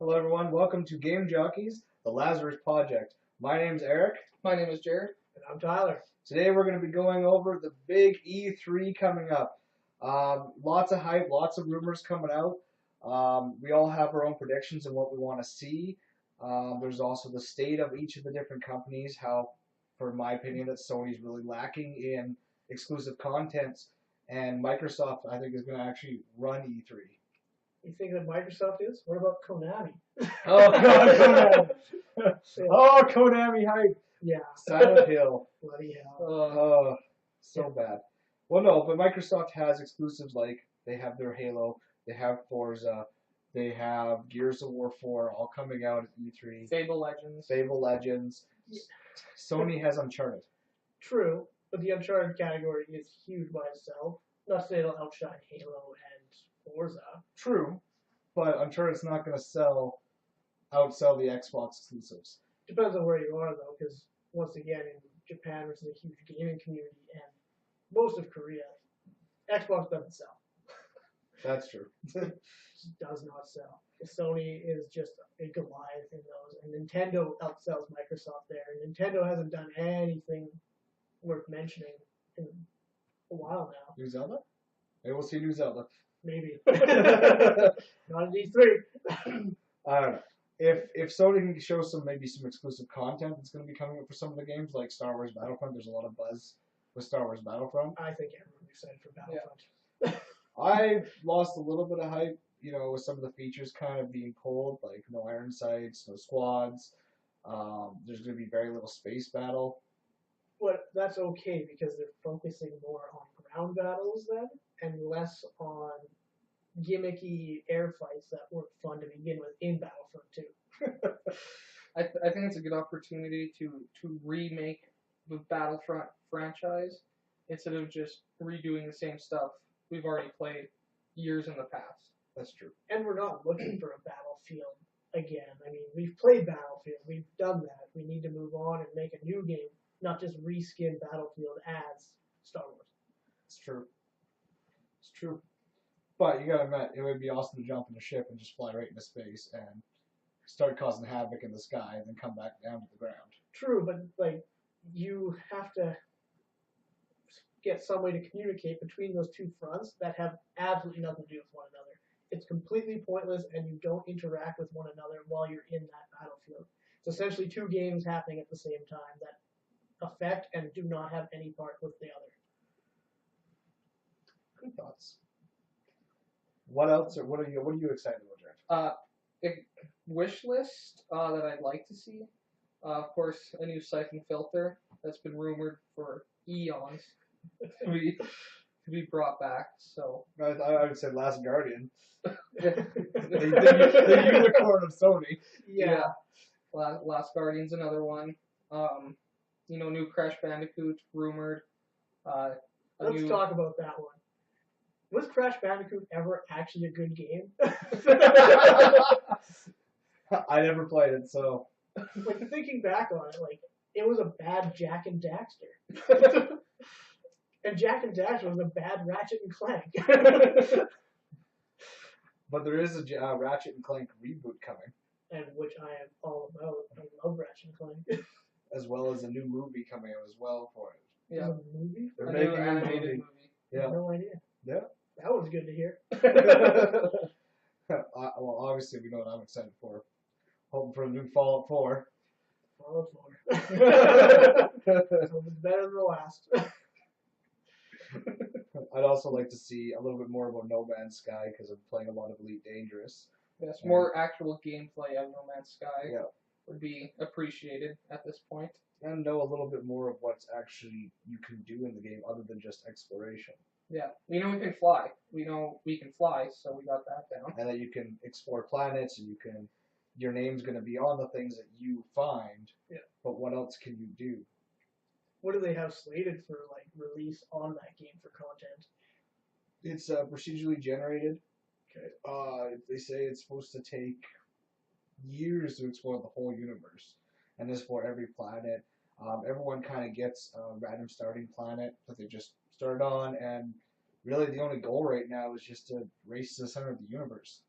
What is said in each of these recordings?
Hello everyone, welcome to Game Jockeys, the Lazarus Podject. My name's Eric. My name is Jared. And I'm Tyler. Today we're going to be going over the big E3 coming up. Lots of hype, lots of rumors coming out. We all have our own predictions and what we want to see. There's also the state of each of the different companies, how, for my opinion, that Sony's really lacking in exclusive content, and Microsoft, I think, is going to actually run E3. You think that Microsoft is? What about Konami? Oh, God, Konami. Oh, Konami hype. Yeah. Silent Hill. Bloody hell. Oh, so bad. Well, no, but Microsoft has exclusives like they have their Halo, they have Forza, they have Gears of War 4 all coming out at E3. Fable Legends. Fable Legends. Yeah. Sony has Uncharted. True, but the Uncharted category is huge by itself. Not to say it'll outshine Halo and Forza. True, but Uncharted's not going to outsell the Xbox exclusives. Depends on where you are, though, because once again, in Japan, which is a huge gaming community, and most of Korea, Xbox doesn't sell. That's true. It does not sell. Sony is just a Goliath in those, and Nintendo outsells Microsoft there. And Nintendo hasn't done anything worth mentioning in a while now. New Zelda? Maybe we'll see New Zelda. Maybe. Not at E3. I don't know. If Sony can show maybe some exclusive content that's going to be coming up for some of the games, like Star Wars Battlefront, there's a lot of buzz with Star Wars Battlefront. I think everyone's excited for Battlefront. I've lost a little bit of hype, with some of the features kind of being pulled, like no iron sights, no squads. There's going to be very little space battle. But that's okay because they're focusing more on ground battles then, and less on gimmicky air fights that weren't fun to begin with in Battlefront 2. I think it's a good opportunity to remake the Battlefront franchise instead of just redoing the same stuff we've already played years in the past. That's true. And we're not looking for a Battlefield again. I mean, we've played Battlefield. We've done that. We need to move on and make a new game, not just reskin Battlefield as Star Wars. It's true. It's true. But you gotta admit, it would be awesome to jump in a ship and just fly right into space and start causing havoc in the sky and then come back down to the ground. True, but you have to get some way to communicate between those two fronts that have absolutely nothing to do with one another. It's completely pointless, and you don't interact with one another while you're in that battlefield. It's essentially two games happening at the same time that affect and do not have any part with the other. Good thoughts. What else? What are you excited about, Jared? Wish list that I'd like to see. Of course, a new siphon filter that's been rumored for eons to be brought back. So I would say Last Guardian. the unicorn of Sony. Yeah. Last Guardian's another one. New Crash Bandicoot rumored. Let's talk about that one. Was Crash Bandicoot ever actually a good game? I never played it, so. Thinking back on it, it was a bad Jak and Daxter. And Jak and Daxter was a bad Ratchet and Clank. But there is a Ratchet and Clank reboot coming. And which I am all about. I love Ratchet and Clank. As well as a new movie coming out as well for it. Yeah. A movie? They're a making new a animated movie. movie. I have no idea. Yeah. That was good to hear. Well, obviously we know what I'm excited for. Hoping for a new Fallout 4. Fallout 4. So it's better than the last. I'd also like to see a little bit more about No Man's Sky because I'm playing a lot of Elite Dangerous. Yes, more actual gameplay of No Man's Sky would be appreciated at this point. And know a little bit more of what's actually you can do in the game other than just exploration. Yeah, we know we can fly. We know we can fly, so we got that down. And that you can explore planets, and your name's going to be on the things that you find. Yeah. But what else can you do? What do they have slated for release on that game for content? It's procedurally generated. Okay. They say it's supposed to take years to explore the whole universe, and this for every planet. Everyone kind of gets a random starting planet that they just start on, and really the only goal right now is just to race to the center of the universe.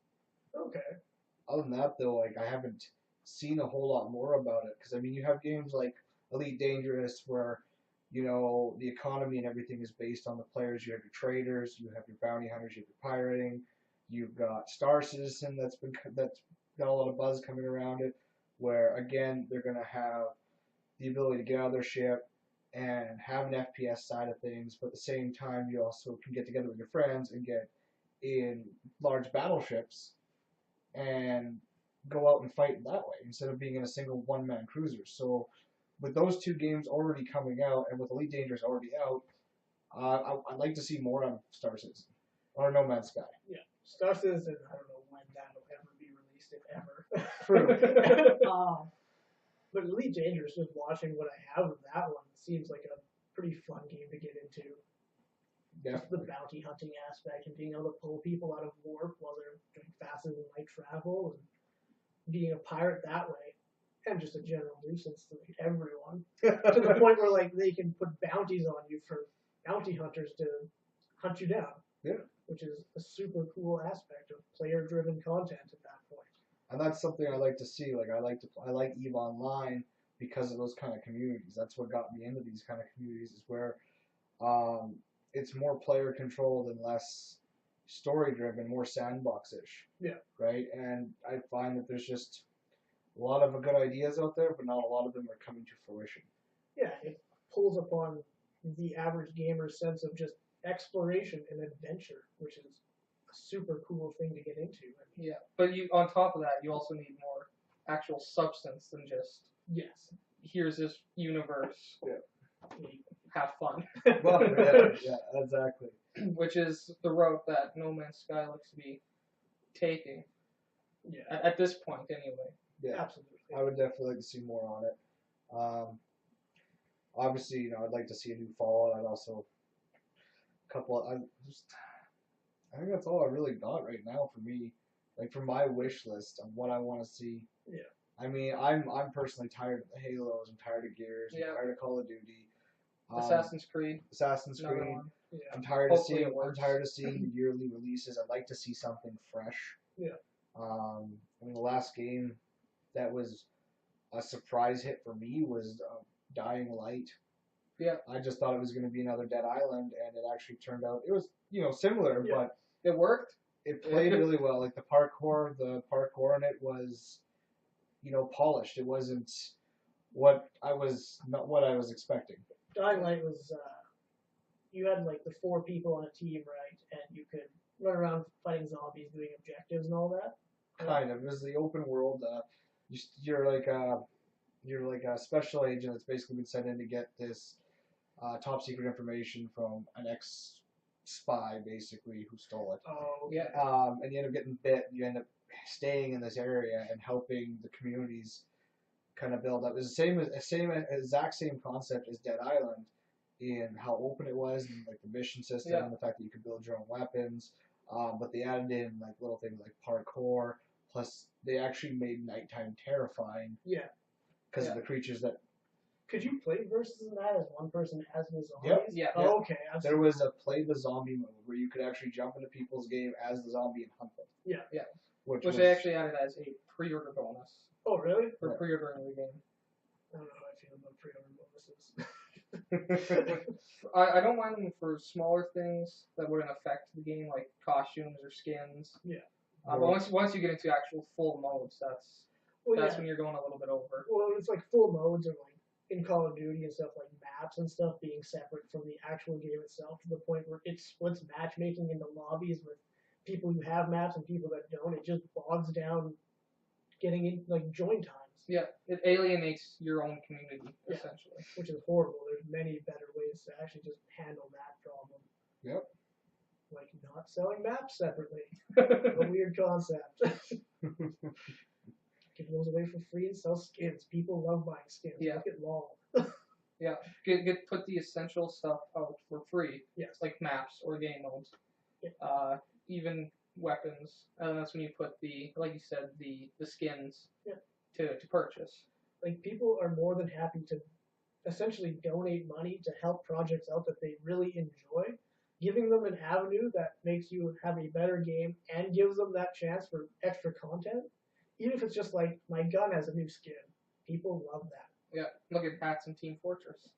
Okay. other than that, though, like I haven't seen a whole lot more about it because I mean, you have games like Elite Dangerous where the economy and everything is based on the players. You have your traders, you have your bounty hunters, you have your pirating, you've got Star Citizen that's got a lot of buzz coming around it. Where again, they're gonna have the ability to get out of their ship and have an FPS side of things, but at the same time, you also can get together with your friends and get in large battleships and go out and fight that way instead of being in a single one-man cruiser. So with those two games already coming out and with Elite Dangerous already out, I'd like to see more on Star Citizen or No Man's Sky. Yeah, Star Citizen. I don't know when that'll ever be released, if ever. True. But Elite Dangerous, just watching what I have of that one, seems like a pretty fun game to get into. Just the bounty hunting aspect and being able to pull people out of warp while they're doing faster than light travel and being a pirate that way. And just a general nuisance to like, everyone. To the point where like they can put bounties on you for bounty hunters to hunt you down. Yeah. Which is a super cool aspect of player driven content at that point. And that's something I like to see. Like I like EVE Online because of those kind of communities. That's what got me into these kind of communities is where it's more player controlled and less story driven, more sandbox ish. Yeah. Right? And I find that there's just a lot of good ideas out there, but not a lot of them are coming to fruition. Yeah, it pulls upon the average gamer's sense of just exploration and adventure, which is a super cool thing to get into. Yeah, but you on top of that, you also need more actual substance than just Yes. here's this universe. Yeah. Have fun. Well, yeah, exactly. Which is the route that No Man's Sky looks to be taking. Yeah. At this point, anyway. Yeah, Absolutely. I would definitely like to see more on it. Obviously, I'd like to see a new Fallout. I'd also I think that's all I really got right now for me. Like for my wish list of what I want to see. Yeah. I mean, I'm personally tired of the Halos. I'm tired of Gears. I'm tired of Call of Duty. Assassin's Creed. Assassin's Another Creed. one. Yeah. I'm tired Hopefully of it works. seeing the yearly releases. I'd like to see something fresh. Yeah. I mean, the last game that was a surprise hit for me was Dying Light. Yeah. I just thought it was going to be another Dead Island, and it actually turned out it was similar, Yeah. but It worked. it played really well. Like the parkour in it was polished. It wasn't what I was expecting. Dying Light was you had like the 4 people on a team, right? And you could run around fighting zombies, doing objectives and all that. Kind of. It was the open world. You're like a special agent that's basically been sent in to get this top secret information from an ex spy, basically, who stole it. Oh, Yeah. And you end up getting bit. You end up staying in this area and helping the communities kind of build up. It's the exact same concept as Dead Island in how open it was and like the mission system and the fact that you could build your own weapons. But they added in like little things like parkour. Plus, they actually made nighttime terrifying. Yeah. Because of the creatures that. Could you play versus that as one person as the zombies? Yep. Yeah. Oh, okay. There was a play the zombie mode where you could actually jump into people's game as the zombie and hunt them. Yeah. Yeah. Which they actually added as a pre-order bonus Oh, really? for Yeah. pre-ordering the game. I don't know how I feel about pre-order bonuses. I don't mind them for smaller things that wouldn't affect the game, like costumes or skins. Yeah. But once you get into actual full modes, that's Well, that's yeah. when you're going a little bit over. Well, it's like full modes or like in Call of Duty and stuff like maps and stuff being separate from the actual game itself to the point where it splits matchmaking into lobbies with people who have maps and people that don't. It just bogs down getting in like join times. Yeah, it alienates your own community, essentially. Which is horrible. There's many better ways to actually just handle that problem. Yep. Like not selling maps separately. A weird concept. Give those away for free and sell skins. People love buying skins. Yeah. Look at LOL. Yeah, put the essential stuff out for free. Yes. Like maps or game modes. Yeah. Even weapons. And that's when you put like you said, the skins to purchase. Like people are more than happy to essentially donate money to help projects out that they really enjoy, giving them an avenue that makes you have a better game and gives them that chance for extra content even if it's just like my gun has a new skin, people love that. Yeah, look at hats in Team Fortress.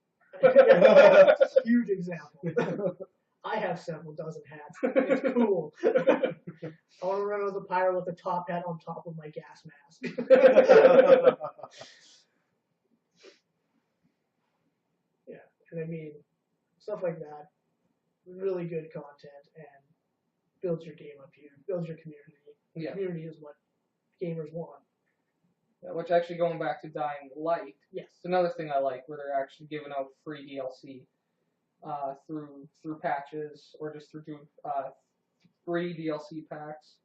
Huge example. I have several dozen hats. It's cool. I want to run as a pirate with a top hat on top of my gas mask. Yeah, and I mean, stuff like that, really good content and builds your game up here, builds your community. Yeah. Community is what gamers want. Yeah, which actually going back to Dying Light, Yes. it's another thing I like where they're actually giving out free DLC through patches or just through free DLC packs.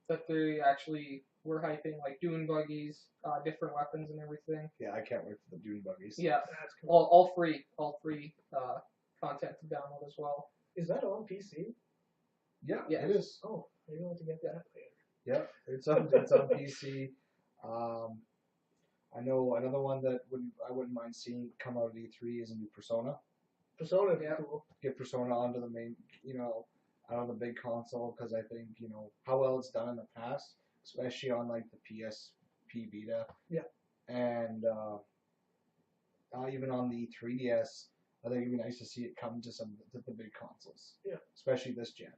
That they actually were hyping like dune buggies, different weapons and everything. Yeah, I can't wait for the dune buggies. Yeah, That's cool. all free content to download as well. Is that on PC? Yeah, Yeah. it is. Oh, maybe I'll have to get that later. Yeah, it's on PC. I know another one that I wouldn't mind seeing come out of E3 is a new Persona. Persona would be Yeah. cool. Get Persona onto the main, on the big console because I think how well it's done in the past, especially on like the PSP Vita. Yeah. And even on the 3DS, I think it'd be nice to see it come to the big consoles. Yeah. Especially this gen.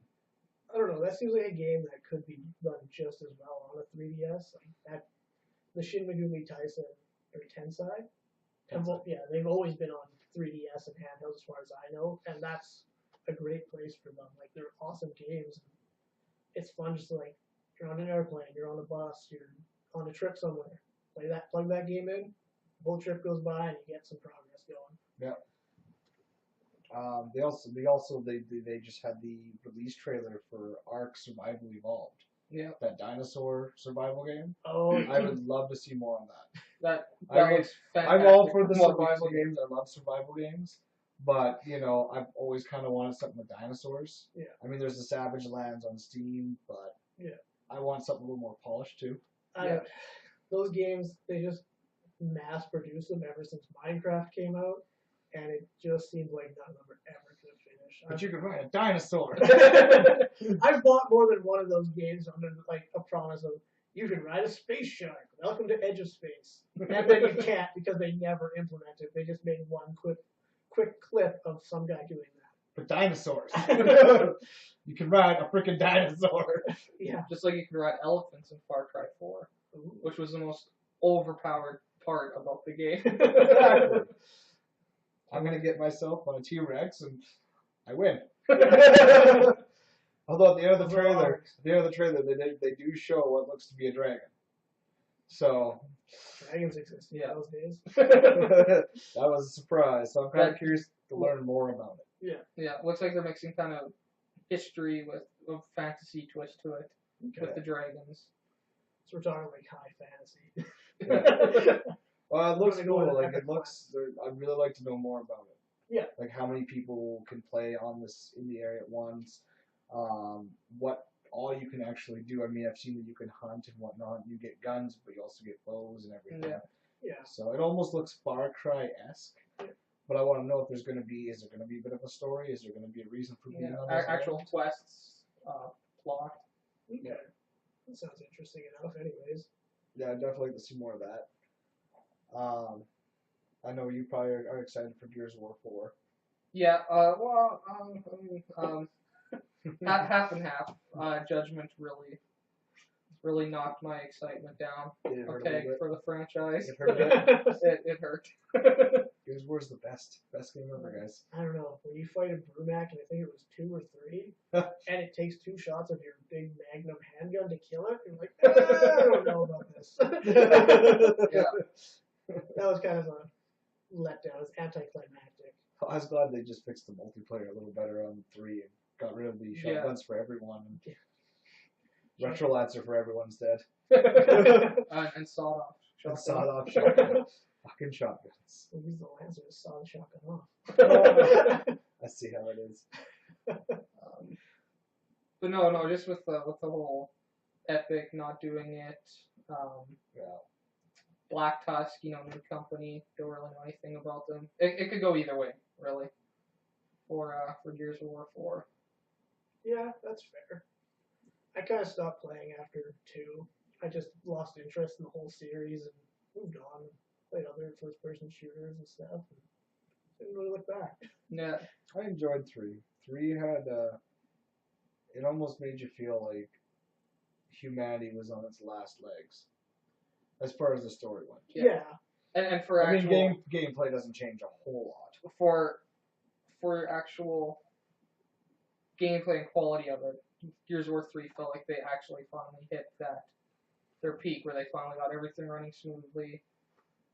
I don't know. That seems like a game that could be done just as well on a 3DS. Like that, the Shin Megami Tensei. Yeah, they've always been on 3DS and handhelds as far as I know, and that's a great place for them. Like they're awesome games. It's fun just like you're on an airplane, you're on a bus, you're on a trip somewhere. Plug that game in, the whole trip goes by and you get some progress going. Yeah. They just had the release trailer for Ark Survival Evolved. Yeah. That dinosaur survival game. Oh, I would love to see more on that. That I mean, looks fantastic. I'm all for the Well, survival games. I love survival games. But, I've always kind of wanted something with dinosaurs. Yeah. I mean, there's the Savage Lands on Steam, but yeah. I want something a little more polished, too. Those games, they just mass produce them ever since Minecraft came out, and it just seems like none of them are ever going to finish. But you could ride a dinosaur. I've bought more than one of those games under like a promise of you can ride a space shark. Welcome to Edge of Space. And then you can't because they never implemented. They just made one quick clip of some guy doing that. But dinosaurs. You can ride a freaking dinosaur. Yeah. Just like you can ride elephants in Far Cry 4, Ooh. which was the most overpowered part about the game. Exactly. I'm gonna get myself on a T-Rex and I win. Although at the end of the trailer, they do show what looks to be a dragon. So Dragons existed Yeah. in those days. that was a surprise. So I'm kind of curious to learn more about it. Yeah, looks like they're mixing kind of history with a fantasy twist to it with the dragons. So we're talking like high fantasy. Well, it looks Gonna go cool. with Like epic it looks. I'd really like to know more about it. Yeah. Like how many people can play on this in the area at once. What all you can actually do. I mean, I've seen that you can hunt and whatnot. You get guns, but you also get bows and everything. Yeah. Yeah. So it almost looks Far Cry-esque. Yeah. But I want to know if is there going to be a bit of a story? Is there going to be a reason for being on this Actual island? quests, plot. Okay. That sounds interesting enough, anyways. Yeah, I'd definitely like to see more of that. I know you probably are excited for Gears of War 4. Yeah, half and half. Judgment really knocked my excitement down. It hurt a Okay, little bit. for the franchise. It hurt a bit. It hurt. Gears of War is the best game ever, guys. I don't know. When you fight a Brumac, and I think it was 2 or 3, and it takes 2 shots of your big Magnum handgun to kill it, you're like, I don't know about this. Yeah. That was kind of a letdown. It was anticlimactic. I was glad they just fixed the multiplayer a little better on 3 and got rid of the shotguns for everyone. And retro lats are for everyone instead. And sawed off. And sawed-off shotguns. Fucking shotguns. We'll use the Lancer to saw the shotgun off. I see how it is. But no, just with the whole Epic not doing it. Yeah. Black Tusk, new company. Don't really know anything about them. It could go either way, really. For Gears of War 4. Yeah, that's fair. I kind of stopped playing after 2. I just lost interest in the whole series and moved on. Played other first-person shooters and stuff. And didn't really look back. Yeah. I enjoyed 3. 3 had it almost made you feel like humanity was on its last legs, as far as the story went. Yeah. And for I actual mean, gameplay doesn't change a whole lot. for actual gameplay and quality of it, Gears of War 3 felt like they actually finally hit their peak where they finally got everything running smoothly,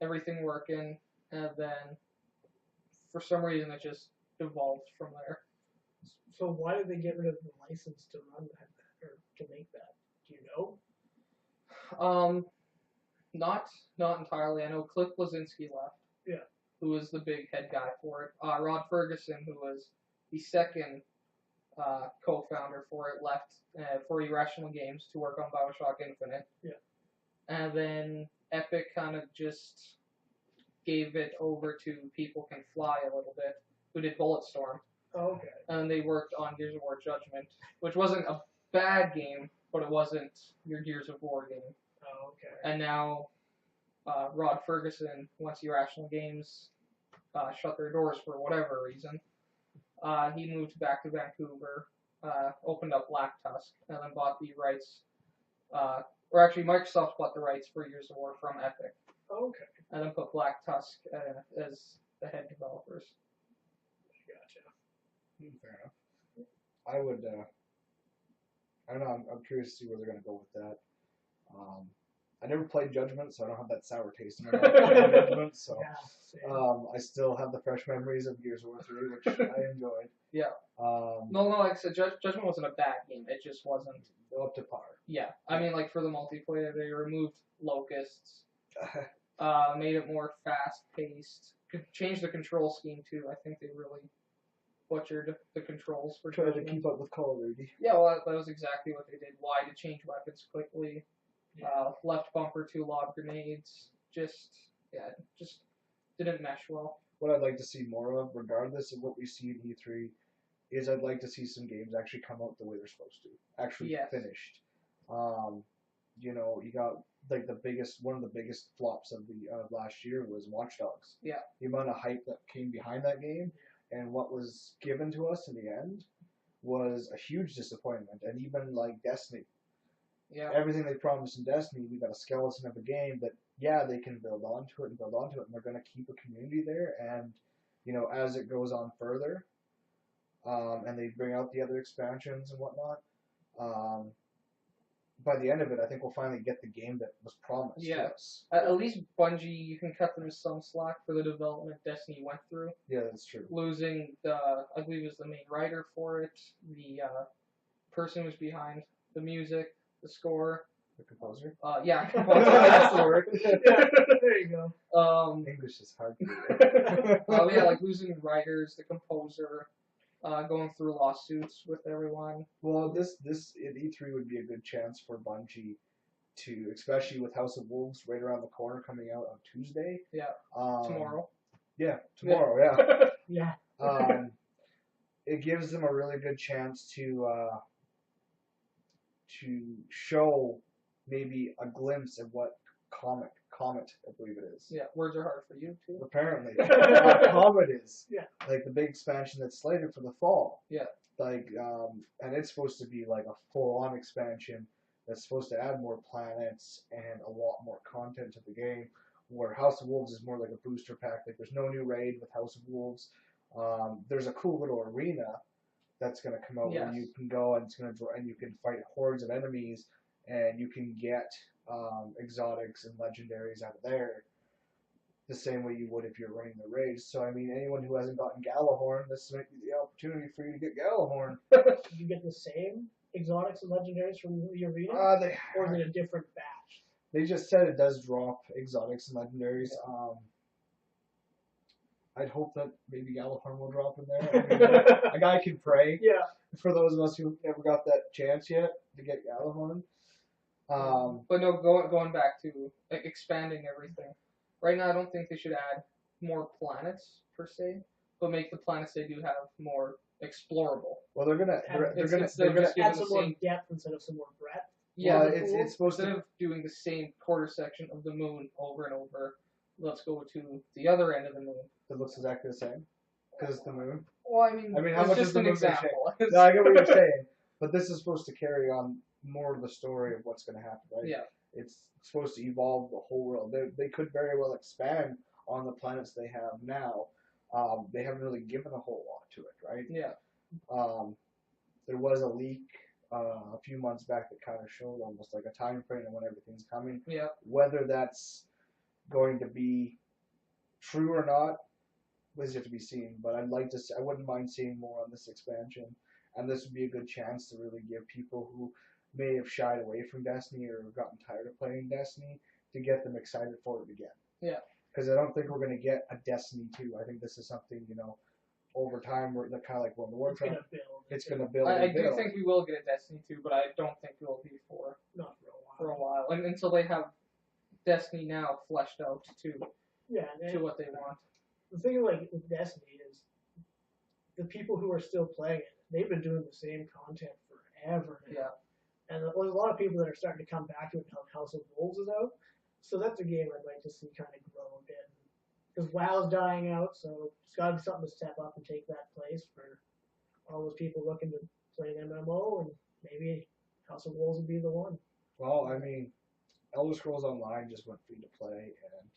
everything working, and then for some reason it just evolved from there. So why did they get rid of the license to run that or to make that? Do you know? Not entirely. I know Cliff Blazinski left. Yeah. Who was the big head guy for it. Rod Ferguson, who was the second co-founder for it, left for Irrational Games to work on Bioshock Infinite. Yeah. And then Epic kind of just gave it over to People Can Fly a little bit, who did Bulletstorm. Oh, okay. And they worked on Gears of War Judgment, which wasn't a bad game, but it wasn't your Gears of War game. Oh, okay. And now Rod Ferguson, once Irrational Games shut their doors for whatever reason, he moved back to Vancouver, opened up Black Tusk, and then bought the rights. Or actually, Microsoft bought the rights for Gears of War from Epic, Okay. and then put Black Tusk as the head developers. Gotcha. Fair enough. I would. I don't know. I'm curious to see where they're gonna go with that. I never played Judgment, so I don't have that sour taste in my mouth for Judgment. So Yeah. Same. I still have the fresh memories of Gears of War 3, which I enjoyed. Yeah. No, No, like I said, Judgment wasn't a bad game. It just wasn't. up to par. Yeah, I mean, like for the multiplayer, they removed locusts, made it more fast-paced, changed the control scheme too. I think they really butchered the controls for Try to Judgment. keep up with Call of Duty. Yeah, well, that was exactly what they did. Why to change weapons quickly, left bumper to lob grenades. Just didn't mesh well. What I'd like to see more of, regardless of what we see in E3, is I'd like to see some games actually come out the way they're supposed to, actually Yes. finished. You know, you got like one of the biggest flops of the last year was Watch Dogs. Yeah. The amount of hype that came behind that game and what was given to us in the end was a huge disappointment. And even like Destiny, Yeah. everything they promised in Destiny, we got a skeleton of a game that, yeah, they can build onto it, and they're going to keep a community there. And, you know, as it goes on further, and they bring out the other expansions and whatnot, by the end of it, I think we'll finally get the game that was promised to us. At least Bungie, you can cut them some slack for the development Destiny went through. Yeah, that's true. Losing I believe it was the main writer for it, the person who's behind the music, the score. The composer? Yeah, composer, that's the word. Yeah, there you go. English is hard to do. Yeah, like losing writers, the composer, going through lawsuits with everyone. Well, this at E3 would be a good chance for Bungie to, especially with House of Wolves right around the corner coming out on Tuesday. Yeah. Tomorrow. Yeah, tomorrow. Yeah. It gives them a really good chance to show maybe a glimpse of what Comet, I believe it is. Yeah, words are hard for you too. Apparently, Comet is. Yeah. Like the big expansion that's slated for the fall. Yeah. Like, and it's supposed to be like a full-on expansion that's supposed to add more planets and a lot more content to the game. Where House of Wolves is more like a booster pack. Like, there's no new raid with House of Wolves. There's a cool little arena that's going to come out where you can go and it's going to draw, and you can fight hordes of enemies, and you can get exotics and legendaries out of there the same way you would if you're running the raids. So, I mean, anyone who hasn't gotten Galahorn, this might be the opportunity for you to get Galahorn. Do you get the same exotics and legendaries from the arena? Or is it a different batch? They just said it does drop exotics and legendaries. I'd hope that maybe Galahorn will drop in there. I mean, a guy can pray. Yeah. For those of us who never got that chance yet to get Galahorn. But no, going back to like, expanding everything. Right now, I don't think they should add more planets per se, but make the planets they do have more explorable. Well, they're gonna Instead of just Add giving some the more same. depth instead of some more breadth. Yeah, Well, the it's pool, supposed instead to. of doing the same quarter section of the moon over and over, let's go to the other end of the moon. It looks exactly the same because it's the moon. Well, I mean, how it's much just is the an moon gonna example. No, I get what you're saying, but this is supposed to carry on more of the story of what's going to happen, right? Yeah. It's supposed to evolve the whole world. They could very well expand on the planets they have now. They haven't really given a whole lot to it, right? Yeah. There was a leak a few months back that kind of showed almost like a time frame of when everything's coming. Yeah. Whether that's going to be true or not is yet to be seen. But I'd like to. I wouldn't mind seeing more on this expansion, and this would be a good chance to really give people who may have shied away from Destiny or gotten tired of playing Destiny to get them excited for it again. Yeah. Because I don't think we're going to get a Destiny 2. I think this is something, over time, we're kind of like World of Warcraft. It's going to build. I do think we will get a Destiny 2, but I don't think it will be not for a while, and until they have Destiny now fleshed out to what they want. The thing like with Destiny is the people who are still playing it, they've been doing the same content forever now. Yeah. And there's a lot of people that are starting to come back to it now House of Wolves is out. So that's a game I'd like to see kind of grow a bit. Because WoW's dying out, so it's got to be something to step up and take that place for all those people looking to play an MMO, and maybe House of Wolves would be the one. Well, I mean, Elder Scrolls Online just went free to play, and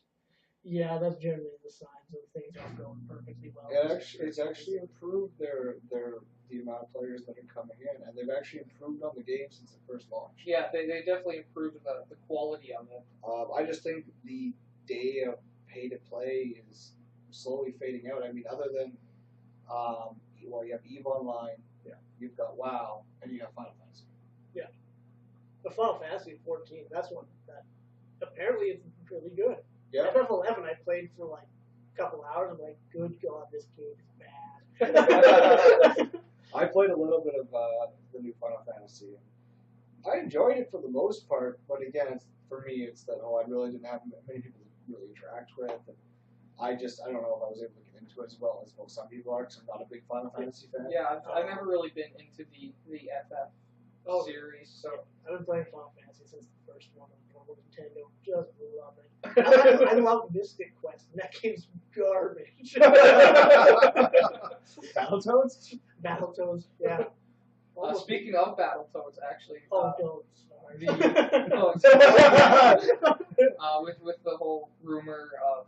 yeah, that's generally the signs of things aren't going perfectly well. it's actually improved the amount of players that are coming in, and they've actually improved on the game since it first launched. Yeah, they definitely improved the quality of it. I just think the day of pay to play is slowly fading out. I mean, other than you have EVE Online, you've got WoW, and you have Final Fantasy. Yeah, the Final Fantasy 14. That's one that apparently is really good. Yeah. FF11 I played for like a couple hours. I'm like, good God, this game is bad. I played a little bit of the new Final Fantasy. I enjoyed it for the most part, but again, for me, it's that I really didn't have many people to really interact with, and I don't know if I was able to get into it as well as most some people are, because I'm not a big Final Fantasy fan. Yeah, I've never really been into the FF series, so I've been playing Final Fantasy since the first one on normal Nintendo. Just love it. I love Mystic Quest, and that game's garbage. Battletoads? Battletoads, yeah. Speaking of Battletoads, actually, don't with the whole rumor of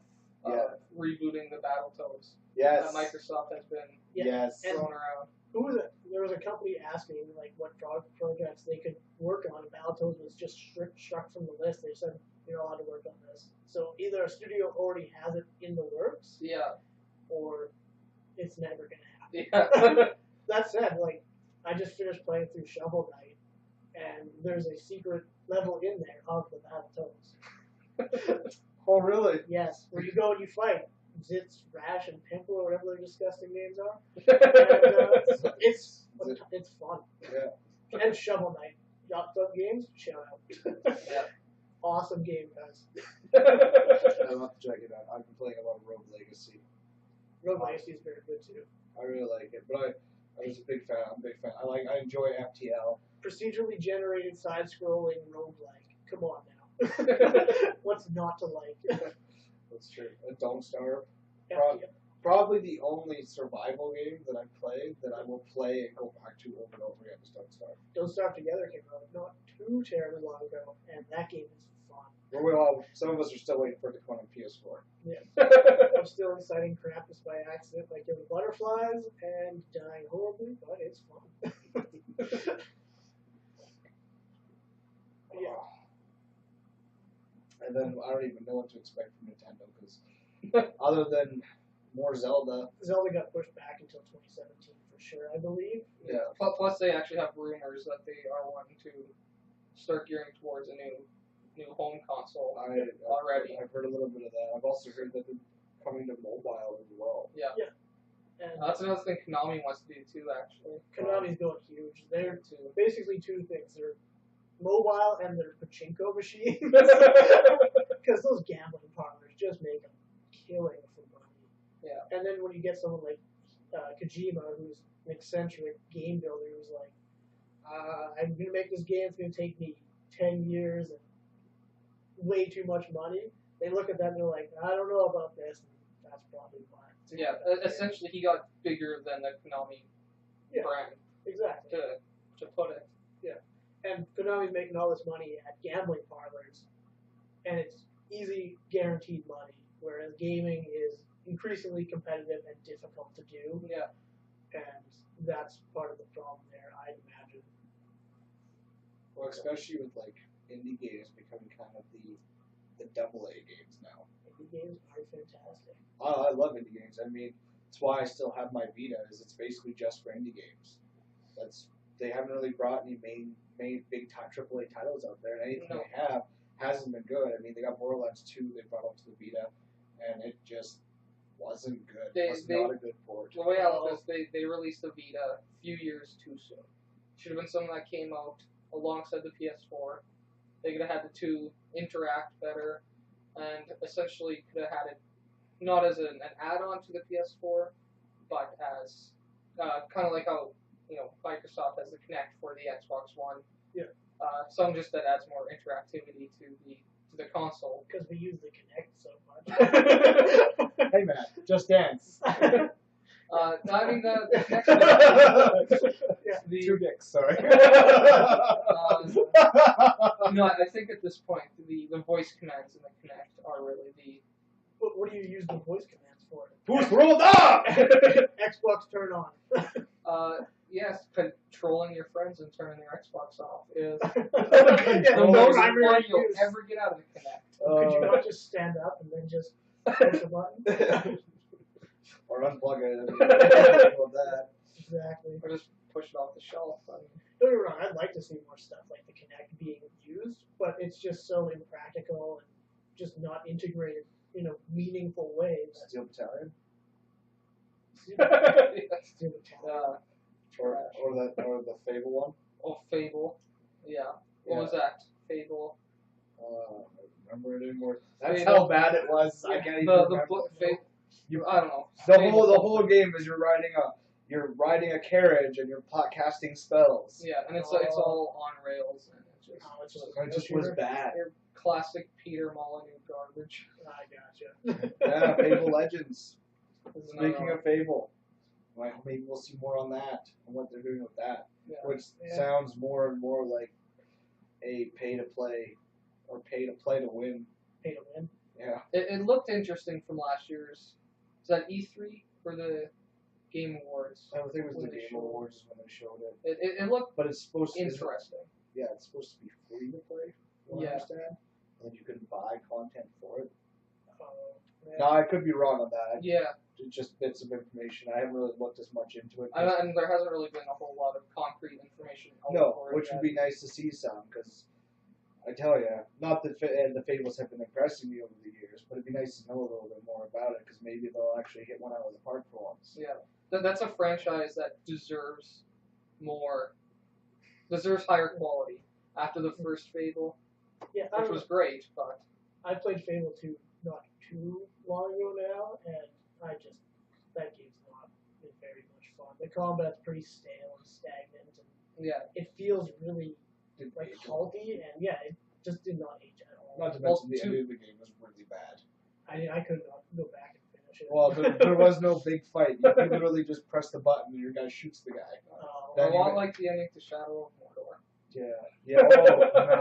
rebooting the Battletoads, Yes. that Microsoft has been Yes. thrown around. Who was it? There was a company asking like what projects they could work on, and Battletoads was just struck from the list. They said you're allowed to work on this. So either a studio already has it in the works, or it's never gonna happen. Yeah. That said, like I just finished playing through Shovel Knight, and there's a secret level in there of the Battletoads. Oh, really? Yes, where you go and you fight Zitz, Rash, and Pimple, or whatever their disgusting names are. And, it's fun. Yeah. And Shovel Knight. Yacht Club Games, shout out. Yeah. Awesome game, guys. I'll have to check it out. I've been playing a lot of Rogue Legacy. Rogue Legacy is very good too. I really like it, but I was a big fan. I'm a big fan. I enjoy FTL. Procedurally generated side-scrolling roguelike. Come on now. What's not to like? That's true. Don't Starve. FTL. Probably the only survival game that I play that I will play and go back to over and over again is Don't Starve. Don't Starve Together came out not too terribly long ago, and that game is fun. Some of us are still waiting for it to come on PS4. Yeah. I'm still inciting Krampus by accident by killing butterflies and dying horribly, but it's fun. Yeah. And then I don't even know what to expect from Nintendo because other than more Zelda. Zelda got pushed back until 2017 for sure, I believe. Yeah. Plus, they actually have rumors that they are wanting to start gearing towards a new home console already. I've heard a little bit of that. I've also heard that they're coming to mobile as well. Yeah. And that's another thing Konami wants to do too, actually. Konami's going huge. They're basically two things. They're mobile and they're pachinko machines. Because those gambling parlors just make a killing for money. Yeah. And then when you get someone like Kojima, who's an eccentric game builder, who's like, I'm going to make this game, it's going to take me 10 years and way too much money, they look at that and they're like, I don't know about this. And that's probably why. Yeah, essentially he got bigger than the Konami brand, Exactly. to put it. Yeah. And Konami's making all this money at gambling parlors, and it's easy, guaranteed money, whereas gaming is increasingly competitive and difficult to do. Yeah. And that's part of the problem there, I'd imagine. Well, especially with like indie games becoming kind of the double A games now. Indie games are fantastic. Oh, I love indie games. I mean, that's why I still have my Vita. Is it's basically just for indie games. They haven't really brought any main big time AAA titles out there, and anything they have hasn't been good. I mean, they got Borderlands 2 they brought up to the Vita, and it just wasn't good. It was not a good port. The way I look at this, they released the Vita a few years too soon. Should have been something that came out alongside the PS4. They could have had the two interact better, and essentially could have had it not as an add-on to the PS4, but as kind of like how Microsoft has the Kinect for the Xbox One. Yeah. Some just that adds more interactivity to the console. Because we use the Kinect so much. Hey man, Just Dance. I mean the next one, Two dicks, sorry. No, I think at this point the voice commands in the Kinect are really the. What do you use the voice commands for? Who's rolled up? Xbox turn on. Yes, controlling your friends and turning their Xbox off is The the most primary fun you'll use. ever get out of the Kinect. Could you not just stand up and then just push a button? Or unplug it. I mean, with that. Exactly. Or just push it off the shelf. I mean, Don't get me wrong, I'd like to see more stuff like the Kinect being used, but it's just so impractical and just not integrated in a meaningful ways. Steel Battalion. Stupid Or the Fable one. Oh, Fable. Yeah. What was that? Fable. I don't remember it anymore. That's Fable. how bad it was. I can't even The remember. book. I don't know. The whole game is you're riding a carriage and you're casting spells. Yeah, and it's all on rails and It just was bad. Classic Peter Molyneux garbage. I gotcha. Yeah, Fable Legends. This is another Speaking one. of Fable, well, maybe we'll see more on that and what they're doing with that, Yeah. which sounds more and more like a pay to play or pay to play to win. Pay to win. Yeah. It looked interesting from last year's. Is that E3 for the Game Awards? I think it was when the they Game showed Awards when they showed it. It looked But it's supposed to interesting. Yeah, it's supposed to be free to play. From what I understand. And then you can buy content for it. No, I could be wrong on that. Yeah. Just bits of information. I haven't really looked as much into it. And there hasn't really been a whole lot of concrete information. No, which would be nice to see some, because I tell you, not that the Fables have been impressing me over the years, but it'd be nice to know a little bit more about it, because maybe they'll actually hit one out of the park for once. Yeah, that's a franchise that deserves higher quality after the first Fable, which was great, but I played Fable 2 not too long ago now, and that game's not been very much fun. The combat's pretty stale and stagnant, and it feels really like halty, and it just did not age at all. Not to mention the end of the game was really bad. I could not go back and finish it. Well, there was no big fight. You literally just press the button and your guy shoots the guy. A lot like the ending to Shadow of Mordor. Yeah. Oh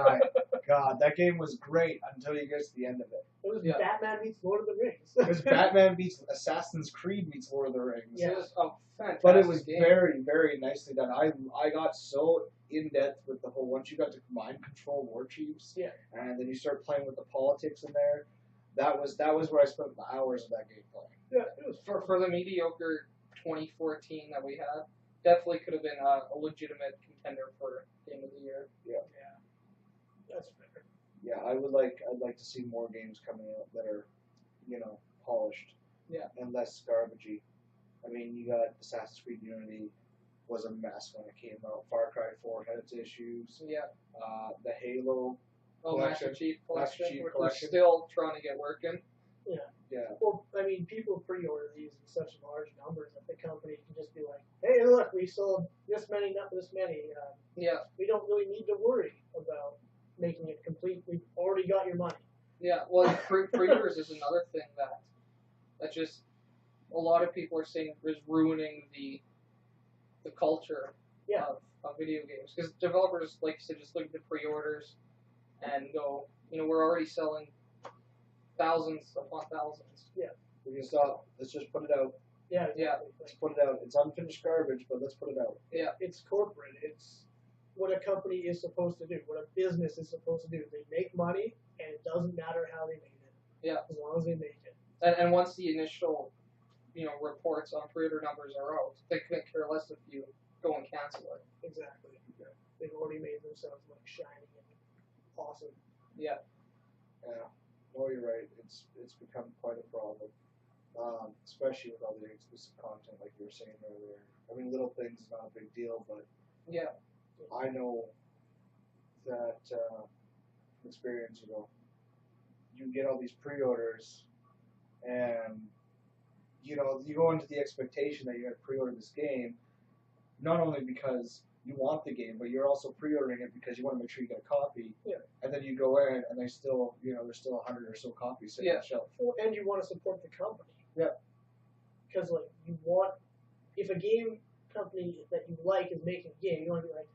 my God, that game was great until you get to the end of it. It was Batman meets Lord of the Rings. It was Batman meets Assassin's Creed meets Lord of the Rings. Yeah. It was a fantastic But it was game. very, very nicely done. I got so in depth with the whole, once you got to mind control war chiefs, and then you start playing with the politics in there. That was where I spent the hours of that game playing. Yeah, it was for the mediocre 2014 that we had. Definitely could have been a legitimate contender for Game of the Year. Yeah. That's fair. Yeah, I'd like to see more games coming out that are, polished. Yeah. And less garbagey. I mean, you got Assassin's Creed Unity was a mess when it came out. Far Cry 4 had its issues. Yeah. The Halo. Master Chief Collection, which we're Collection. still trying to get working. Yeah. Well, I mean, people pre-order these in such large numbers that the company can just be like, "Hey, look, we sold this many, not this many. We don't really need to worry about making it complete. We've already got your money. Yeah, well, pre-orders is another thing that just a lot of people are saying is ruining the culture Yeah. of video games because developers, like you said, just look at the pre-orders and go, we're already selling thousands upon thousands. We can stop. Let's just put it out. Yeah. Yeah. Let's put it out. It's unfinished garbage, but let's put it out. Yeah. It's corporate. It's what a company is supposed to do. What a business is supposed to do. They make money, and it doesn't matter how they make it. Yeah. As long as they make it. And once the initial, reports on pre-order numbers are out, they couldn't care less if you go and cancel it. Exactly. They've already made themselves look shiny and awesome. Yeah. Yeah. No, you're right. It's become quite a problem. Especially with all the exclusive content, like you were saying earlier. I mean, little things is not a big deal, but Yeah. I know that from experience, you get all these pre-orders, and you go into the expectation that you're going to pre-order this game, not only because you want the game, but you're also pre-ordering it because you want to make sure you get a copy. Yeah. And then you go in, and there's still 100 or so copies sitting on the shelf. Well, and you want to support the company. Yeah. Because you want, if a game company that you like is making a game, you want to be like,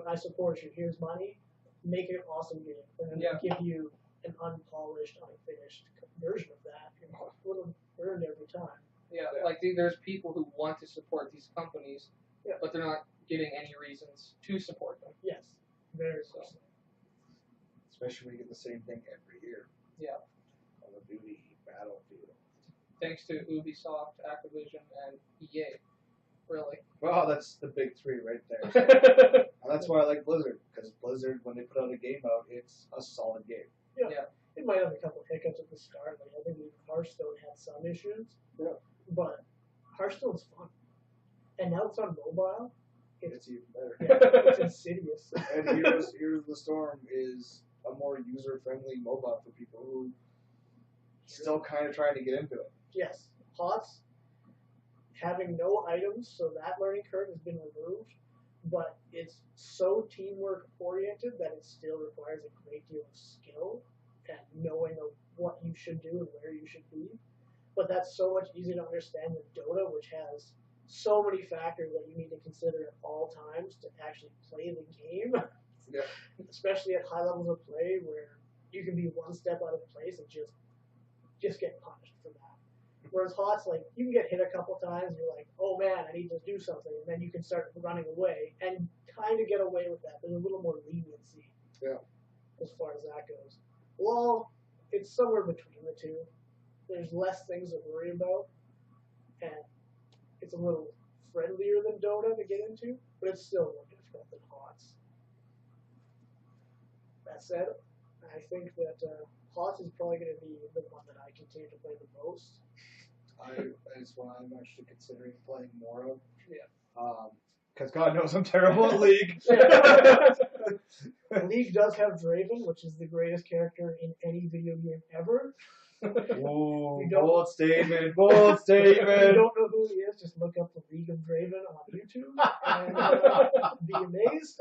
I support you. Here's money. Make it an awesome game, and then Yeah. give you an unpolished, unfinished version of that. A little earned every time. Yeah. Like there's people who want to support these companies, Yeah. but they're not getting any reasons to support them. Yes, very So. much so. Especially when you get the same thing every year. Yeah. Call of Duty, Battlefield. Thanks to Ubisoft, Activision, and EA. Really. Well, that's the big three right there. And that's why I like Blizzard, because Blizzard, when they put out a game out, it's a solid game. It might have a couple hiccups at the start. Like I think Hearthstone had some issues. Yeah. But Hearthstone's fun, and now it's on mobile. It's even better. It's insidious. And Heroes of the Storm is a more user-friendly mobile for people who still kind of trying to get into it. Yes, HOTS having no items, so that learning curve has been removed. But it's so teamwork oriented that it still requires a great deal of skill and knowing of what you should do and where you should be. But that's so much easier to understand than Dota, which has so many factors that you need to consider at all times to actually play the game. Yeah. Especially at high levels of play where you can be one step out of place and just get punished for that. Whereas HOTS, like, you can get hit a couple times and you're like, oh man, I need to do something, and then you can start running away and kind of get away with that. There's a little more leniency as far as that goes. Well, it's somewhere between the two. There's less things to worry about, and it's a little friendlier than Dota to get into, but it's still more difficult than HOTS. That said, I think that HOTS is probably going to be the one that I continue to play the most. That's what I'm actually considering playing more of. Yeah. Because God knows I'm terrible at League. League does have Draven, which is the greatest character in any video game ever. Ooh, You don't- bold statement, bold If you statement. don't know who he is, just look up the League of Draven on YouTube and be amazed.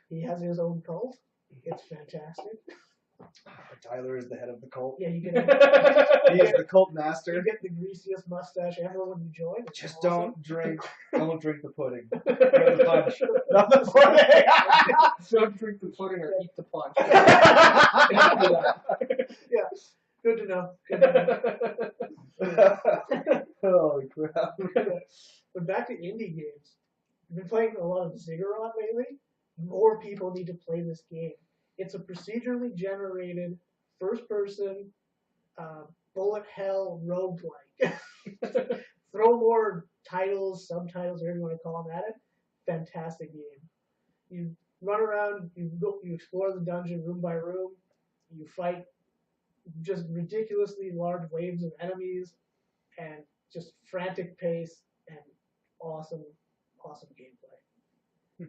He has his own cult. It's fantastic. Tyler is the head of the cult. Yeah, you get He is the cult you master. get the greasiest mustache ever when you join. It's Just awesome. don't drink the pudding. Or the punch. Not the pudding. Don't drink the pudding or eat the punch. Yeah, good to know. Good to know. Holy crap. But back to indie games. I've been playing a lot of Ziggurat lately. More people need to play this game. It's a procedurally generated, first-person, bullet hell roguelike. Throw more titles, subtitles, whatever you want to call them at it. Fantastic game. You run around, you explore the dungeon room by room. You fight just ridiculously large waves of enemies, and just frantic pace and awesome gameplay.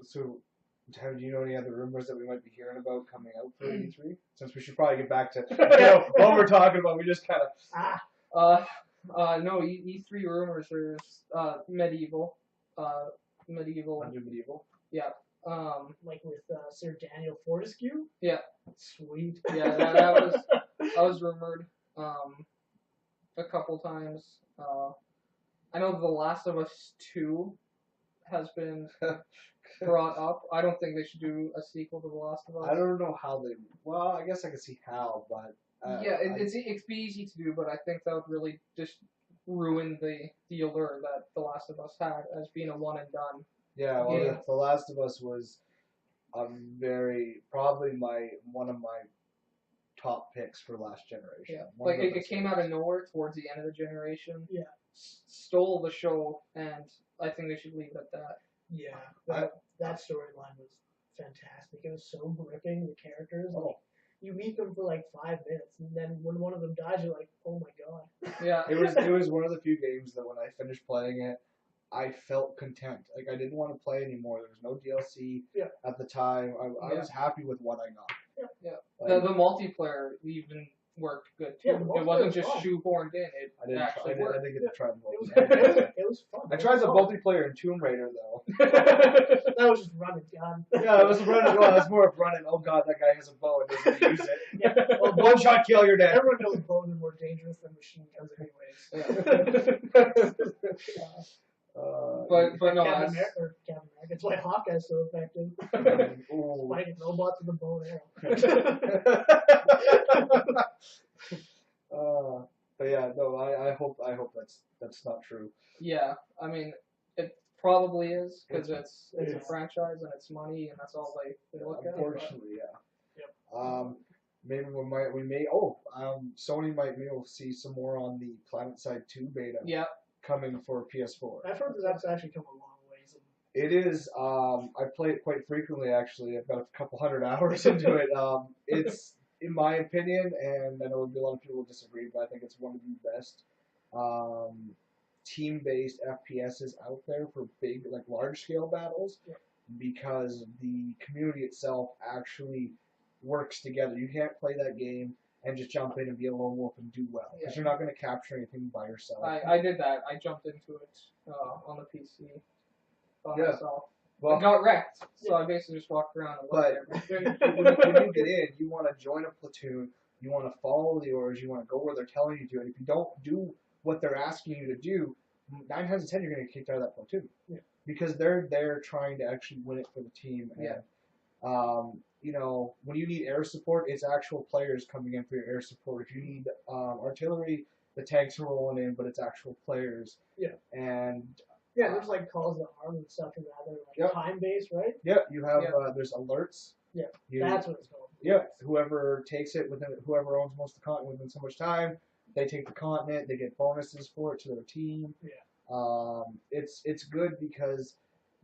So, do you know any other rumors that we might be hearing about coming out for E3? Since we should probably get back to what we're talking about. We just kind of. No, E3 rumors. There's medieval. Under medieval. Yeah. Like with Sir Daniel Fortescue. Yeah. Sweet. Yeah, that was rumored a couple times. I know The Last of Us 2 has been brought up. I don't think they should do a sequel to The Last of Us. I don't know how they. Well, I guess I can see how, but Yeah, it's be easy to do, but I think that would really just ruin the allure that The Last of Us had as being a one and done. yeah. Well, Yeah. The Last of Us was a probably one of my top picks for last generation. Yeah, One like of the it best came out of nowhere towards the end of the generation. Yeah. Stole the show, and I think they should leave it at that. Yeah, that storyline was fantastic. It was so gripping. The characters, like, you meet them for like 5 minutes, and then when one of them dies, you're like, oh my god. Yeah, it was one of the few games that when I finished playing it, I felt content. Like I didn't want to play anymore. There was no DLC at the time. I was happy with what I got. Yeah. Like, The multiplayer even worked good too. Yeah, the it wasn't multiplayer just was fun. shoehorned in. I didn't Actually get to try the It multiplayer. was fun. I tried the fun. multiplayer in Tomb Raider though. That was just run and gun. Yeah, it was running. Well, it's more of running. Oh god, that guy has a bow and doesn't use it. Yeah. Well, one shot kill, you're dead. Everyone knows bows are more dangerous than machine guns, anyways. But no, Captain America. It's why Hawkeye's so effective. Fighting robots with a bow and arrow. But yeah, no, I hope that's not true. Yeah, I mean, it probably is because it's a franchise and it's money and that's all they look at. Unfortunately, yeah. Yep. Maybe Sony might we'll see some more on the Planet Side 2 beta. Yeah. Coming for PS4. I've heard that's actually come a long ways. It is. I play it quite frequently. Actually, I've got a couple hundred hours into it. It's, in my opinion, and I know a lot of people will disagree, but I think it's one of the best team-based FPSs out there for big, like large-scale battles, because the community itself actually works together. You can't play that game and just jump in and be a lone wolf and do well, because you're not going to capture anything by yourself. I did that. I jumped into it on the PC by myself. Well, I got wrecked, so I basically just walked around and looked but when you get in, you want to join a platoon, you want to follow the orders, you want to go where they're telling you to, and if you don't do what they're asking you to do, 9 times out of 10 you're going to get kicked out of that platoon. Yeah. Because they're trying to actually win it for the team. And, you know, when you need air support, it's actual players coming in for your air support. If you need artillery, the tanks are rolling in, but it's actual players. Yeah. And yeah, there's like calls to arms and stuff rather like time based, right? Yeah, you have there's alerts. Yeah, that's what it's called. Yeah, whoever takes it whoever owns most of the continent within so much time, they take the continent. They get bonuses for it to their team. Yeah. It's good because,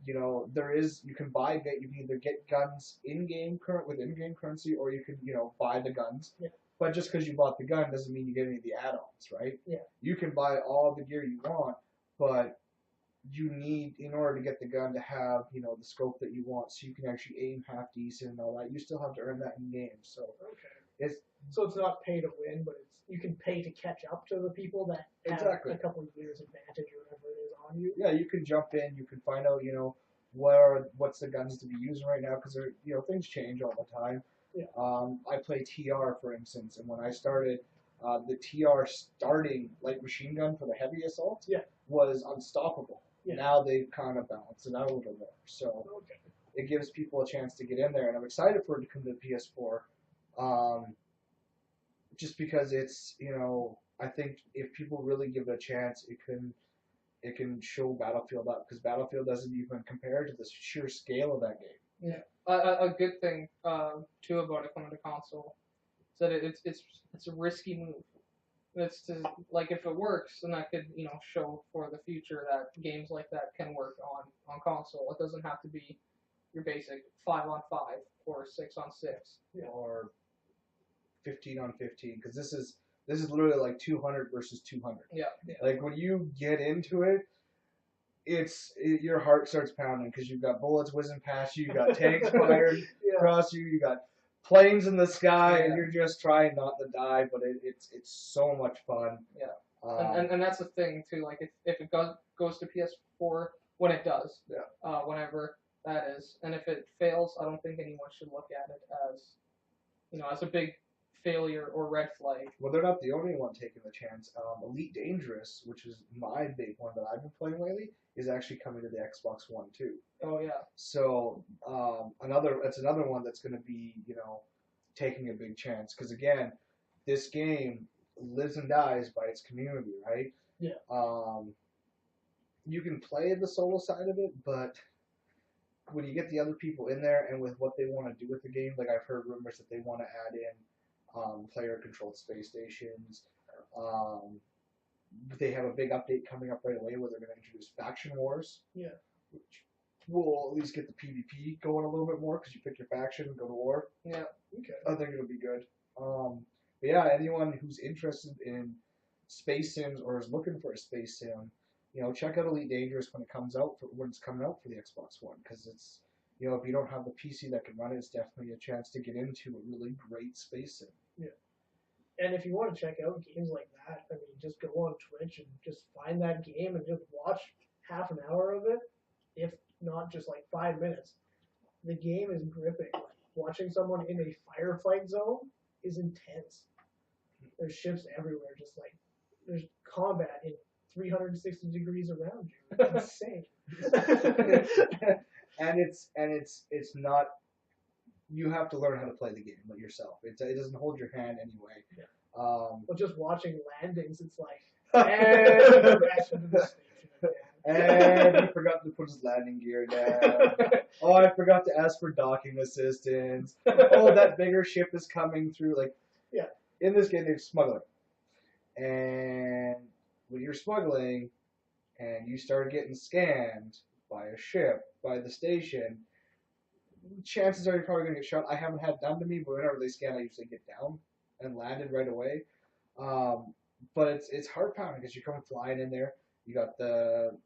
you know, you can you can either get guns in-game with in-game currency, or you can, you know, buy the guns. Yeah. But just because you bought the gun doesn't mean you get any of the add-ons, right? Yeah. You can buy all the gear you want, but you need, in order to get the gun, to have, you know, the scope that you want, so you can actually aim half decent and all that. You still have to earn that in game. So it's not pay to win, but you can pay to catch up to the people that have a couple of years advantage or whatever it is on you. Yeah, you can jump in, you can find out, you know, what's the guns to be using right now, because you know, things change all the time. Yeah. I play TR, for instance, and when I started, the TR starting light machine gun for the heavy assault was unstoppable. Yeah. Now they've kind of balanced it out a little more, so it gives people a chance to get in there, and I'm excited for it to come to the PS4. Just because it's, you know, I think if people really give it a chance, it can show Battlefield up, because Battlefield doesn't even compare to the sheer scale of that game. Yeah, a good thing too about it coming to console is that it's a risky move. It's to, like, if it works, then that could, you know, show for the future that games like that can work on console. It doesn't have to be your basic 5-on-5 or 6-on-6 or 15-on-15, because this is literally like 200 versus 200. Yeah. Like when you get into it, your heart starts pounding, because you've got bullets whizzing past you, you got tanks firing across you, you got planes in the sky, and you're just trying not to die, but it's so much fun. Yeah. And that's the thing too. Like if it goes to PS4, when it does, whenever, That is, and if it fails, I don't think anyone should look at it as, as a big failure or red flag. Well, they're not the only one taking the chance. Elite Dangerous, which is my big one that I've been playing lately, is actually coming to the Xbox One too. Oh yeah. So that's another one that's going to be taking a big chance because again, this game lives and dies by its community, right? Yeah. You can play the solo side of it, but when you get the other people in there and with what they want to do with the game, like I've heard rumors that they want to add in player-controlled space stations. They have a big update coming up right away where they're going to introduce faction wars. Yeah. Which will at least get the PvP going a little bit more because you pick your faction and go to war. Yeah. Okay. I think it'll be good. But yeah, anyone who's interested in space sims or is looking for a space sim, check out Elite Dangerous when it's coming out for the Xbox One because it's if you don't have the PC that can run it, it's definitely a chance to get into a really great space sim. Yeah. And if you want to check out games like that, I mean, just go on Twitch and just find that game and just watch half an hour of it, if not just like 5 minutes. The game is gripping. Like, watching someone in a firefight zone is intense. There's ships everywhere, just like there's combat in 360 degrees around you. It's insane. and it's not. You have to learn how to play the game yourself. It doesn't hold your hand anyway. Yeah. But just watching landings, it's like, and the rest of the station. And he forgot to put his landing gear down. Oh, I forgot to ask for docking assistance. Oh, that bigger ship is coming through. Like, yeah. In this game, they're smuggling. And when you're smuggling and you start getting scanned by a ship, by the station, chances are you're probably going to get shot. I haven't had it done to me, but whenever they scan, I usually get down and landed right away. But it's heart pounding because you're coming flying in there. You got the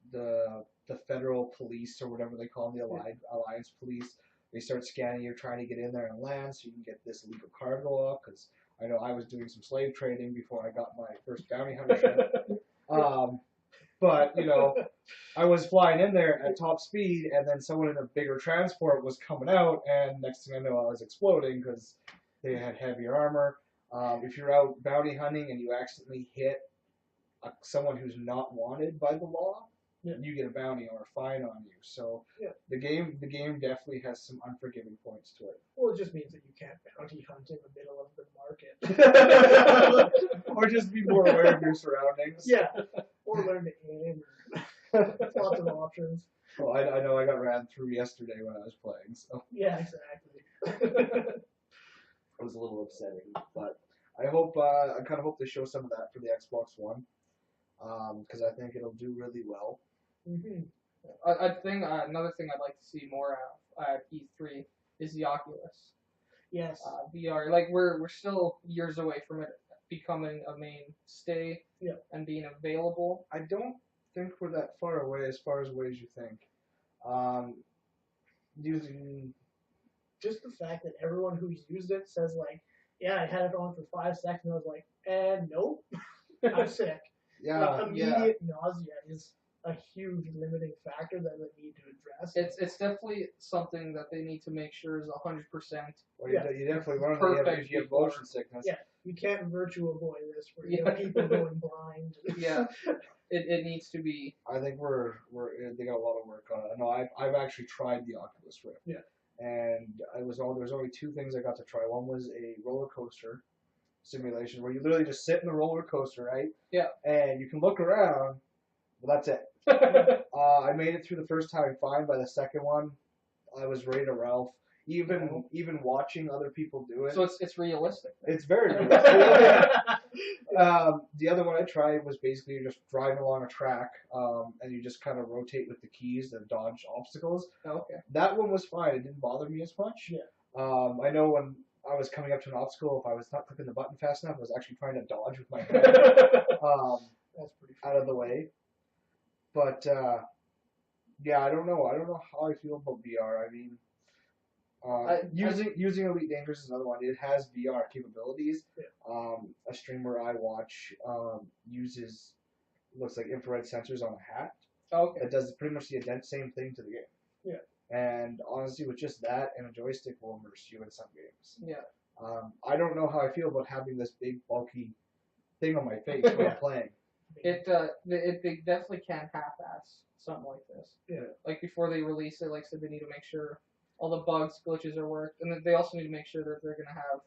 federal police or whatever they call them, the alliance police. They start scanning you, trying to get in there and land so you can get this illegal cargo off. Because I know I was doing some slave trading before I got my first bounty hunter ship. But I was flying in there at top speed, and then someone in a bigger transport was coming out, and next thing I know, I was exploding because they had heavier armor. If you're out bounty hunting and you accidentally hit someone who's not wanted by the law, you get a bounty or a fine on you. So the game definitely has some unforgiving points to it. Well, it just means that you can't bounty hunt in the middle of the market. Or just be more aware of your surroundings. Yeah, or learn to aim. Lots of options. Well, I know I got ran through yesterday when I was playing, so. Yeah, exactly. It was a little upsetting, but I kind of hope they show some of that for the Xbox One, because I think it'll do really well. Mm-hmm. I think another thing I'd like to see more of at E3 is the Oculus. Yes. VR. Like we're still years away from it becoming a mainstay and being available. I don't think we're that far away as you think. Using just the fact that everyone who's used it says like, yeah, I had it on for 5 seconds and I was like, nope, I'm sick. Yeah. Like, immediate nausea is a huge limiting factor that they need to address. It's definitely something that they need to make sure is 100%. Well, you definitely learn that you have motion sickness. Yeah, you can't virtual boy this for people going blind. Yeah, it needs to be. I think they got a lot of work on it. I know I've actually tried the Oculus Rift. Yeah. And there was only 2 things I got to try. One was a roller coaster simulation where you literally just sit in the roller coaster, right? Yeah. And you can look around. Well, that's it. I made it through the first time fine. By the second one, I was ready to Ralph. Even watching other people do it. So it's realistic. It's very realistic. The other one I tried was basically you're just driving along a track, and you just kind of rotate with the keys to dodge obstacles. Oh, okay. That one was fine. It didn't bother me as much. Yeah. I know when I was coming up to an obstacle, if I was not clicking the button fast enough, I was actually trying to dodge with my hand. That's pretty out of the way. But I don't know. I don't know how I feel about VR. I mean, using Elite Dangerous is another one. It has VR capabilities. Yeah. A streamer I watch uses looks like infrared sensors on a hat. Okay. It does pretty much the same thing to the game. Yeah. And honestly, with just that and a joystick, will immerse you in some games. Yeah. I don't know how I feel about having this big bulky thing on my face when I'm playing. They definitely can't half-ass something like this. Yeah. Like before they release it, like I said, they need to make sure all the bugs, glitches are worked, and then they also need to make sure that they're gonna have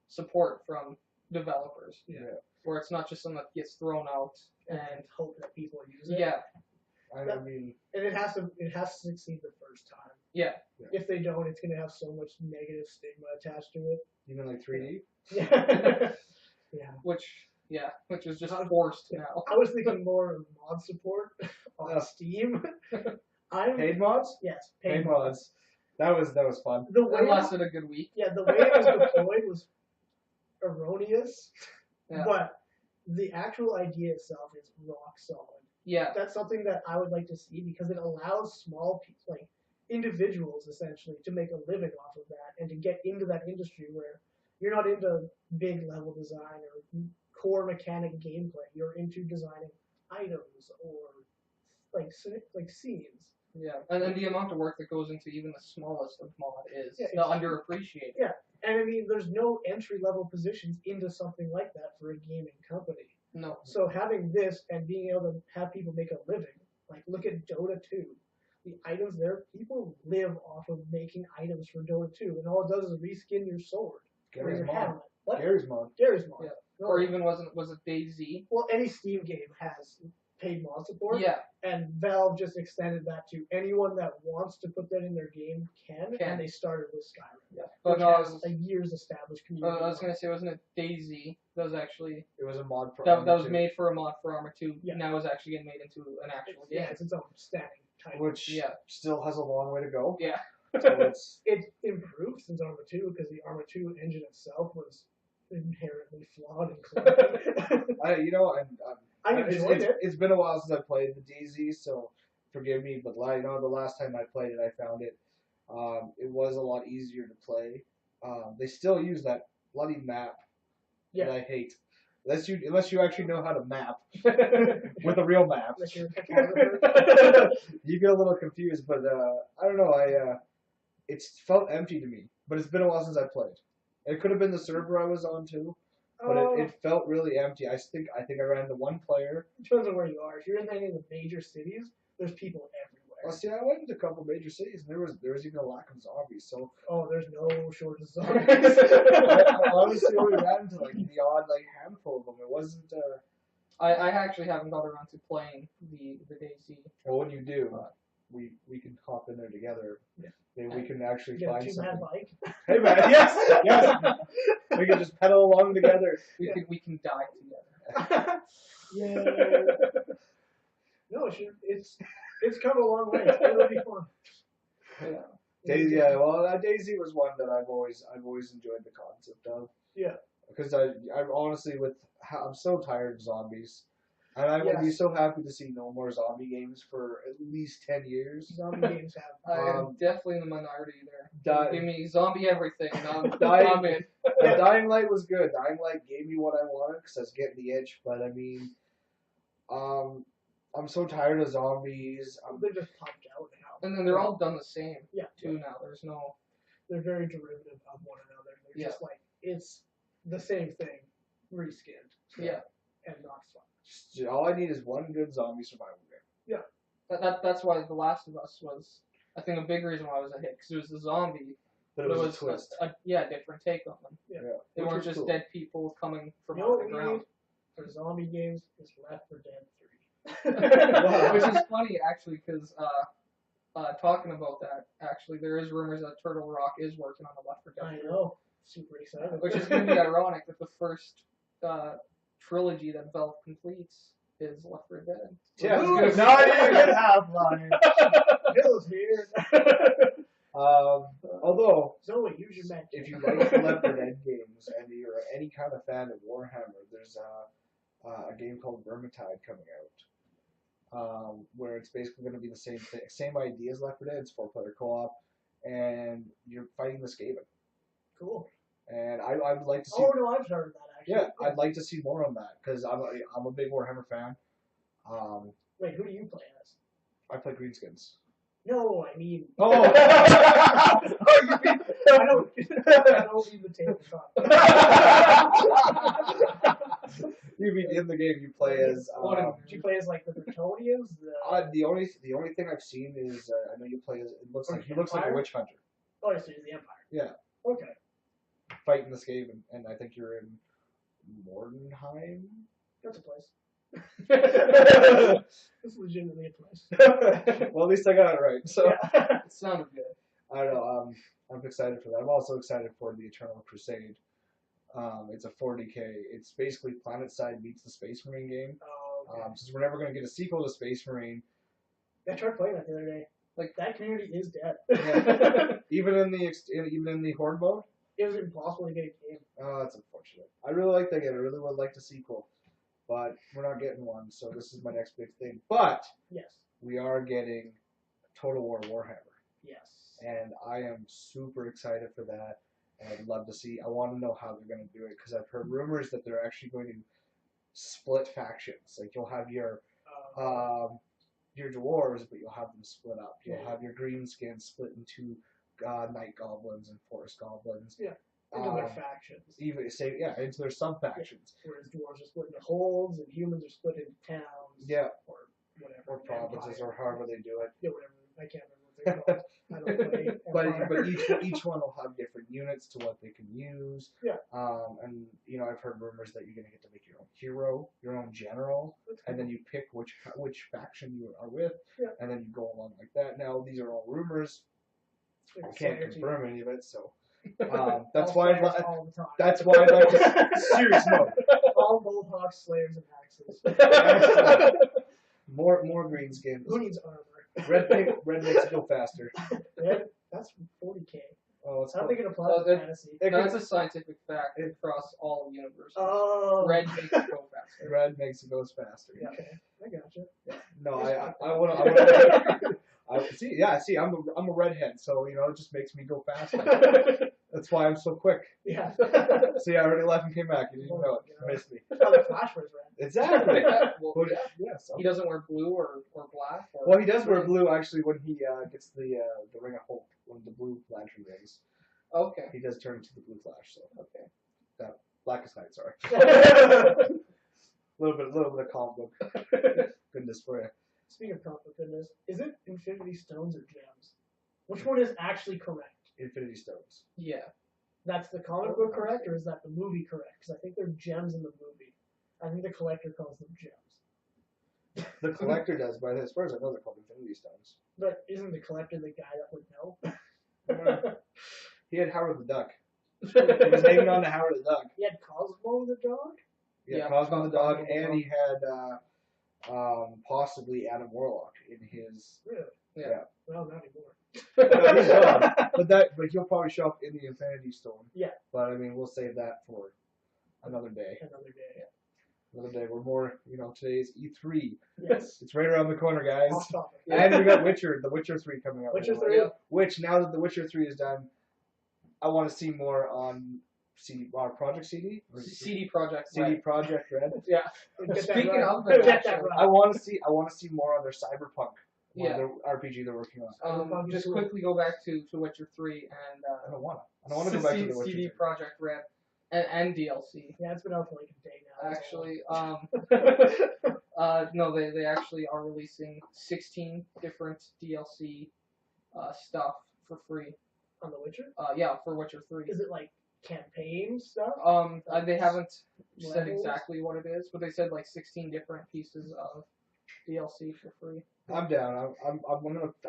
support from developers. Yeah. Where it's not just something that gets thrown out And and hope that people use it. yeah, I mean, And it has to succeed the first time. yeah. If they don't, it's gonna have so much negative stigma attached to it. even like 3D. Yeah. Yeah. Which is just forced now. I was thinking more of mod support on Steam. Paid mods? Yes, Paid mods. That was fun. The It way lasted a good week. the way it was deployed was erroneous, Yeah. but the actual idea itself is rock solid. Yeah. That's something that I would like to see because it allows small people, like individuals essentially, to make a living off of that and to get into that industry where you're not into big level design or core mechanic gameplay. You're into designing items or like scenes. Yeah. And the amount of work that goes into even the smallest of mod is Yeah, underappreciated. Yeah. And I mean, there's no entry level positions into something like that for a gaming company. No. So having this and being able to have people make a living, like look at Dota 2. The items there, people live off of making items for Dota 2, and all it does is reskin your sword or Gary's your mod. helmet. What? Gary's mod. Gary's mod. Yeah. No. Or even was it DayZ? Well, any Steam game has paid mod support. Yeah. And Valve just extended that to anyone that wants to put that in their game can. And they started with Skyrim. Yeah. Which But no, has a years established community. I was gonna say, wasn't it DayZ? That was actually It was a mod for that was Arma made for a mod for Arma 2. Yeah. Now is actually getting made into an actual game. Yeah, it's its own standing title. 2, which Yeah. still has a long way to go. Yeah. So it's It improved since Arma 2 because the Arma 2 engine itself was inherently flawed and clunky. I enjoyed it. It's been a while since I played the DZ, so forgive me. But the last time I played it, I found it. It was a lot easier to play. They still use that bloody map that I hate. Unless you actually know how to map with a real map, Unless you're a photographer. you get a little confused. But I don't know. It's felt empty to me. But it's been a while since I played. It could have been the server I was on too, but it felt really empty. I think I ran into one player. Depends on where you are. If you're in any of the major cities, there's people everywhere. Well, see, I went into a couple major cities, and there was even a lack of zombies. So There's no shortage of zombies. I honestly only ran into like the odd handful of them. It wasn't. I actually haven't got around to playing the DayZ. Well, when you do, we can hop in there together. Yeah. Maybe we can actually Get a find 2-man something. bike. Hey man, yes. We can just pedal along together. We can die together. Yeah. No, it's come a long way. It'll be fun. Yeah. Daisy, Daisy was one that I've always enjoyed the concept of. Yeah. Because I honestly I'm so tired of zombies, and I will be so happy to see no more zombie games for at least 10 years. Zombie games have. I am definitely in the minority there. Give me zombie everything. I'm in. Dying Light was good. Dying Light gave me what I wanted because I was getting the itch. But I mean, I'm so tired of zombies. They're just pumped out now. And then they're all done the same. Yeah. Too now. There's no. They're very derivative of one another. They're just like it's the same thing, reskinned. Yeah. And not fun. All I need is one good zombie survival game. Yeah. That's why The Last of Us was, I think, a big reason why it was a hit, because it was the zombie, but it was a twist. A different take on them. Yeah. They weren't just dead people coming from You know under what the we ground. need for zombie games is Left 4 Dead 3. Which is funny, actually, because talking about that, actually, there is rumors that Turtle Rock is working on a Left 4 Dead 3. I know. Super excited. Which is going to be ironic that the first trilogy that Valve completes is Left 4 Dead. Yeah, Ooh, not even get Half-Life. Bill's here. Although, Zoe, use your magic. if you like the Left 4 Dead games and you're any kind of fan of Warhammer, there's a game called Vermintide coming out, where it's basically going to be the same thing, same idea as Left 4 Dead. It's 4-player co-op, and you're fighting the Skaven. Cool. And I would like to see. Oh no, I've heard of that actually. Yeah, I'd like to see more on that because I'm a big Warhammer fan. Wait, who do you play as? I play Greenskins. No, I mean. Oh. Oh, you mean, I don't mean the tabletop. You mean in the game you play as? Do you play as like the Bretonians? The only thing I've seen is I know you play as. He looks like a Empire? witch hunter. Oh, so you're the Empire. Yeah. Okay. Fighting this game, and I think you're in Mordenheim. That's a place. It's legitimately a place. Well, at least I got it right. So Yeah. It sounded good. I don't know. I'm excited for that. I'm also excited for the Eternal Crusade. It's a 40K. It's basically PlanetSide meets the Space Marine game. Oh, okay. Since we're never going to get a sequel to Space Marine, I tried playing that the other day. Like that community is dead. Yeah. even in the Horde mode. It was impossible to get a game. Oh, that's unfortunate. I really like that game. I really would like a sequel, but we're not getting one. So this is my next big thing. But Yes. we are getting Total War Warhammer, Yes. and I am super excited for that. And I'd love to see. I want to know how they're going to do it because I've heard rumors that they're actually going to split factions. Like you'll have your dwarves, but you'll have them split up. You'll have your greenskins split into night goblins and forest goblins. Yeah. Into their factions. Even into their sub factions. Yeah. Whereas dwarves are split into holds and humans are split into towns. Yeah. Or whatever. Or provinces, or however they do it. Yeah, whatever. I can't remember what they're called. I don't play but each one will have different units to what they can use. Yeah. And I've heard rumors that you're gonna get to make your own hero, your own general, and then you pick which faction you are with, and then you go along like that. Now these are all rumors. I can't confirm any of it, so that's why I'd like to serious note. All Bullhawks, Slayers, and Axes. More greenskins. Who needs armor? Red makes it go faster. Red, that's 40K. Oh, it's I don't think it applies to fantasy. That's a scientific fact across all universes. Oh. Red makes it go faster. Red makes it go faster. Yeah. Okay, I gotcha. No, I want to. See, I'm a redhead, so it just makes me go faster. That's why I'm so quick. Yeah. See, I already left and came back. You didn't even know it. You missed me. Oh, the Flash wears red. Exactly. Well, Yes. he doesn't wear blue or black. Or Well, he does wear blue actually when he gets the Ring of Hope, when the blue lantern rings. Okay. He does turn into the blue Flash. So Okay. Blackest Night. Sorry. A little bit of comic book goodness for you. Speaking of comic book goodness, is it Infinity Stones or gems? Which one is actually correct? Infinity Stones. Yeah. That's the comic book correct, or is that the movie correct? Because I think they're gems in the movie. I think the collector calls them gems. The collector does, but as far as I know, they're called Infinity Stones. But isn't the collector the guy that would know? He had Howard the Duck. He was hanging on to Howard the Duck. He had Cosmo the dog? Yeah, Cosmo the dog, and he had possibly Adam Warlock in his. Really? Yeah. Well, not anymore. No, he's gone. But he'll probably show up in the Infinity Stone. Yeah. But I mean, we'll save that for another day. Another day. Another day. We're more, today's E3. Yes. It's right around the corner, guys. Off topic. And we got the Witcher 3 coming out. Witcher 3? Which, now that the Witcher 3 is done, I want to see more on Project CD? CD Projekt. CD Projekt Red. Yeah. Speaking of that, that, I want to see more on their Cyberpunk. Yeah. RPG they're working on. Just quickly go back to Witcher 3 and I don't want to go back to the Witcher CD 3. Projekt Red and DLC. Yeah, it's been out for like a day now. Actually, no, they actually are releasing 16 different DLC stuff for free. On The Witcher? Yeah, for Witcher 3. Is it like campaign stuff? They haven't said Levels? exactly what it is, but they said like 16 different pieces of DLC for free. I'm down.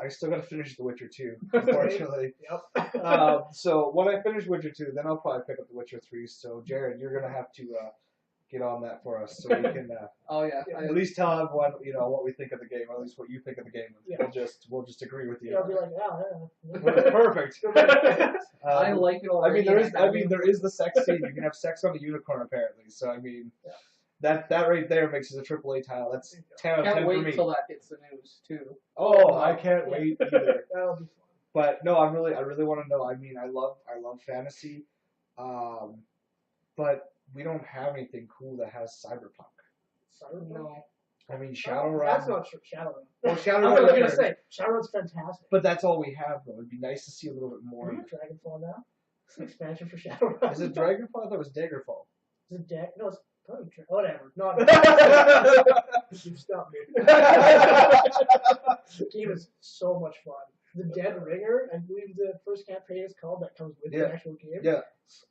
I still gotta finish The Witcher 2, unfortunately. Yep. So when I finish Witcher 2, then I'll probably pick up The Witcher 3. So Jared, you're gonna have to get on that for us, so we can Oh yeah. at least tell everyone what we think of the game, or at least what you think of the game. Yeah. We'll just agree with you. Yeah, I'll be like, yeah. Perfect. I like it already. I mean, there is the sex scene. You can have sex on a unicorn, apparently. So I mean, that right there makes it a AAA title. That's 10 out of 10 Can't for me. wait till that hits the news too. Oh, I can't wait either. That'll be fun. But no, I really want to know. I mean, I love fantasy, but we don't have anything cool that has cyberpunk. Cyberpunk? No. I mean, That's Shadowrun. not true. Shadowrun. Well, I Shadowrun. was gonna say Shadowrun's fantastic. But that's all we have, though. It'd be nice to see a little bit more. Are you Dragonfall now? It's an expansion for Shadowrun. Is it Dragonfall? I thought it was Daggerfall. Is it deck? No, it's probably whatever. Not. You stopped me. The game is so much fun. The Dead Ringer, I believe the first campaign is called, that comes with the actual game,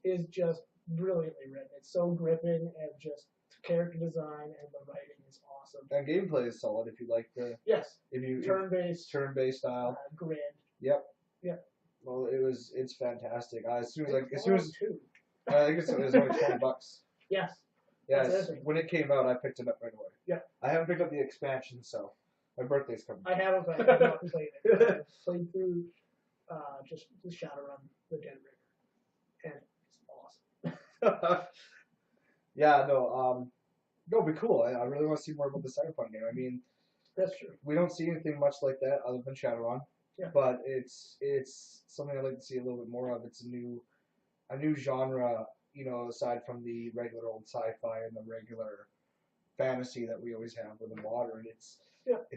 is just brilliantly written. It's so gripping, and just character design and the writing is awesome. And gameplay is solid if you like the turn-based style. Grid. Yep. Yep. Well, it's fantastic. As soon as I think it's only $20. Yes. Yes. When it came out, I picked it up right away. Yeah. I haven't picked up the expansion, so my birthday's coming. I haven't, but I have not played it. I've played through just the Shadowrun, the Dead Ringer, and it's awesome. Yeah, no, it'll be cool. I really want to see more about the Cyberpunk game. I mean, that's true. We don't see anything much like that other than Shadowrun. Yeah. But it's something I'd like to see a little bit more of. It's a new genre, aside from the regular old sci-fi and the regular fantasy that we always have with the modern. It's